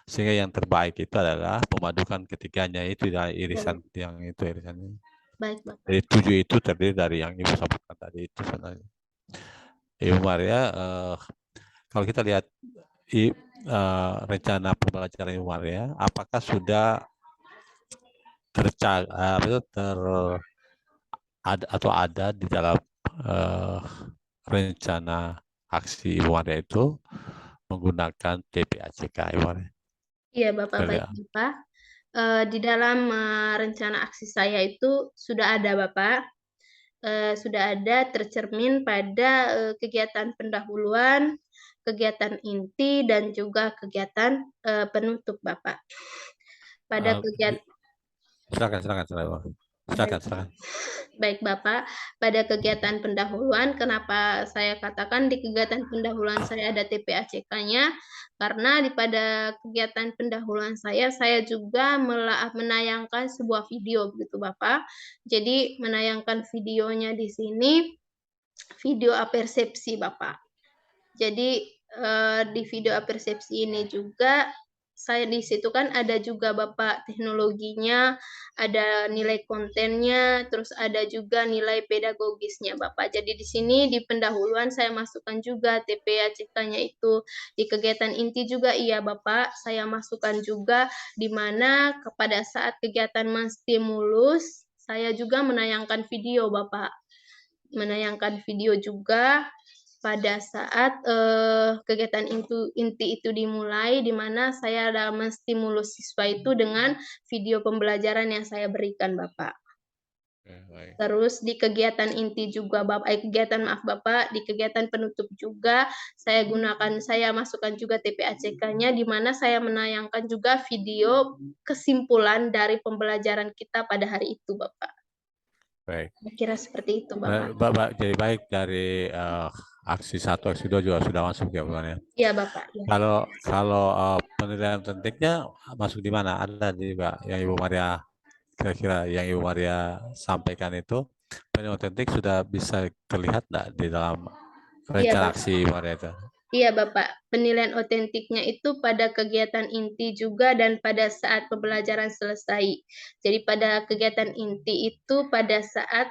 Sehingga yang terbaik itu adalah memadukan ketiganya itu dari irisan yang itu irisannya. Baik, Bapak. Jadi 7 itu terdiri dari yang Ibu sebutkan tadi itu sebenarnya. Ibu Maria, kalau kita lihat rencana pembelajaran Ibu Maria, apakah sudah ada di dalam rencana aksi Ibu Maria itu menggunakan TPACK Ibu Maria? Iya Bapak, baik Bapak. Di dalam rencana aksi saya itu sudah ada Bapak, sudah ada tercermin pada kegiatan pendahuluan, kegiatan inti, dan juga kegiatan penutup Bapak. Pada kegiatan Silakan. Baik Bapak, pada kegiatan pendahuluan, kenapa saya katakan di kegiatan pendahuluan saya ada TPACK-nya? Karena pada kegiatan pendahuluan saya juga menayangkan sebuah video begitu Bapak. Jadi menayangkan videonya di sini, video apersepsi Bapak. Jadi di video apersepsi ini juga saya di situ kan ada juga Bapak teknologinya, ada nilai kontennya, terus ada juga nilai pedagogisnya Bapak. Jadi di sini di pendahuluan saya masukkan juga TPACK-nya itu. Di kegiatan inti juga iya Bapak, saya masukkan juga di mana pada saat kegiatan menstimulus saya juga menayangkan video Bapak. Menayangkan video juga pada saat kegiatan inti itu dimulai, di mana saya dalam menstimulus siswa itu dengan video pembelajaran yang saya berikan Bapak. Terus di kegiatan inti juga Bapak, di kegiatan penutup juga saya masukkan juga TPACK-nya, di mana saya menayangkan juga video kesimpulan dari pembelajaran kita pada hari itu Bapak. Baik. Kira seperti itu Bapak. Jadi baik dari aksi 1, aksi 2 juga sudah masuk ya Bukan ya? Iya Bapak. Ya. Kalau penilaian otentiknya masuk di mana? Ada juga yang Ibu Maria kira-kira yang Ibu Maria sampaikan itu penilaian otentik sudah bisa terlihat enggak di dalam rencana aksi Ibu Maria itu? Iya Bapak, penilaian otentiknya itu pada kegiatan inti juga dan pada saat pembelajaran selesai. Jadi pada kegiatan inti itu pada saat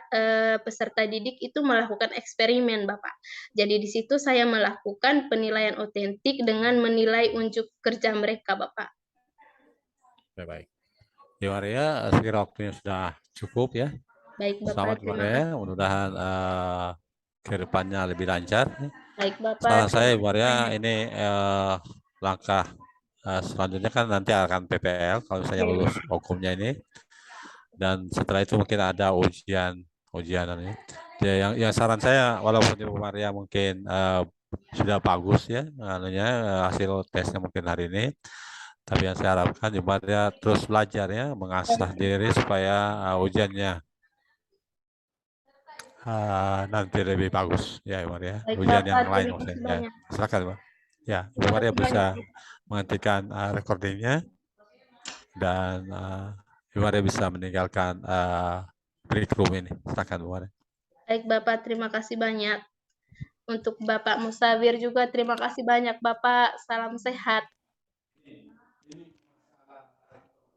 peserta didik itu melakukan eksperimen Bapak. Jadi di situ saya melakukan penilaian otentik dengan menilai unjuk kerja mereka Bapak. Baik. Ibu Maria, sekira waktunya sudah cukup ya. Baik Bapak. Selamat Ibu Maria, mudah-mudahan ke depannya lebih lancar. Baik Bapak. Saran saya Ibu Maria ini langkah selanjutnya kan nanti akan PPL kalau misalnya lulus hukumnya ini, dan setelah itu mungkin ada ujian ini. Yang saran saya, walaupun Ibu Maria mungkin sudah bagus ya hasil tesnya mungkin hari ini, tapi yang saya harapkan Ibu Maria terus belajar ya, mengasah diri supaya ujiannya nanti lebih bagus ya Ibu Maria. Ujian yang lain maksudnya. Silakan Ibu. Ya, Ibu Maria bisa menghentikan recordingnya dan Ibu Maria bisa meninggalkan break room ini. Silakan Ibu Maria. Baik Bapak, terima kasih banyak. Untuk Bapak Musawir juga terima kasih banyak Bapak. Salam sehat.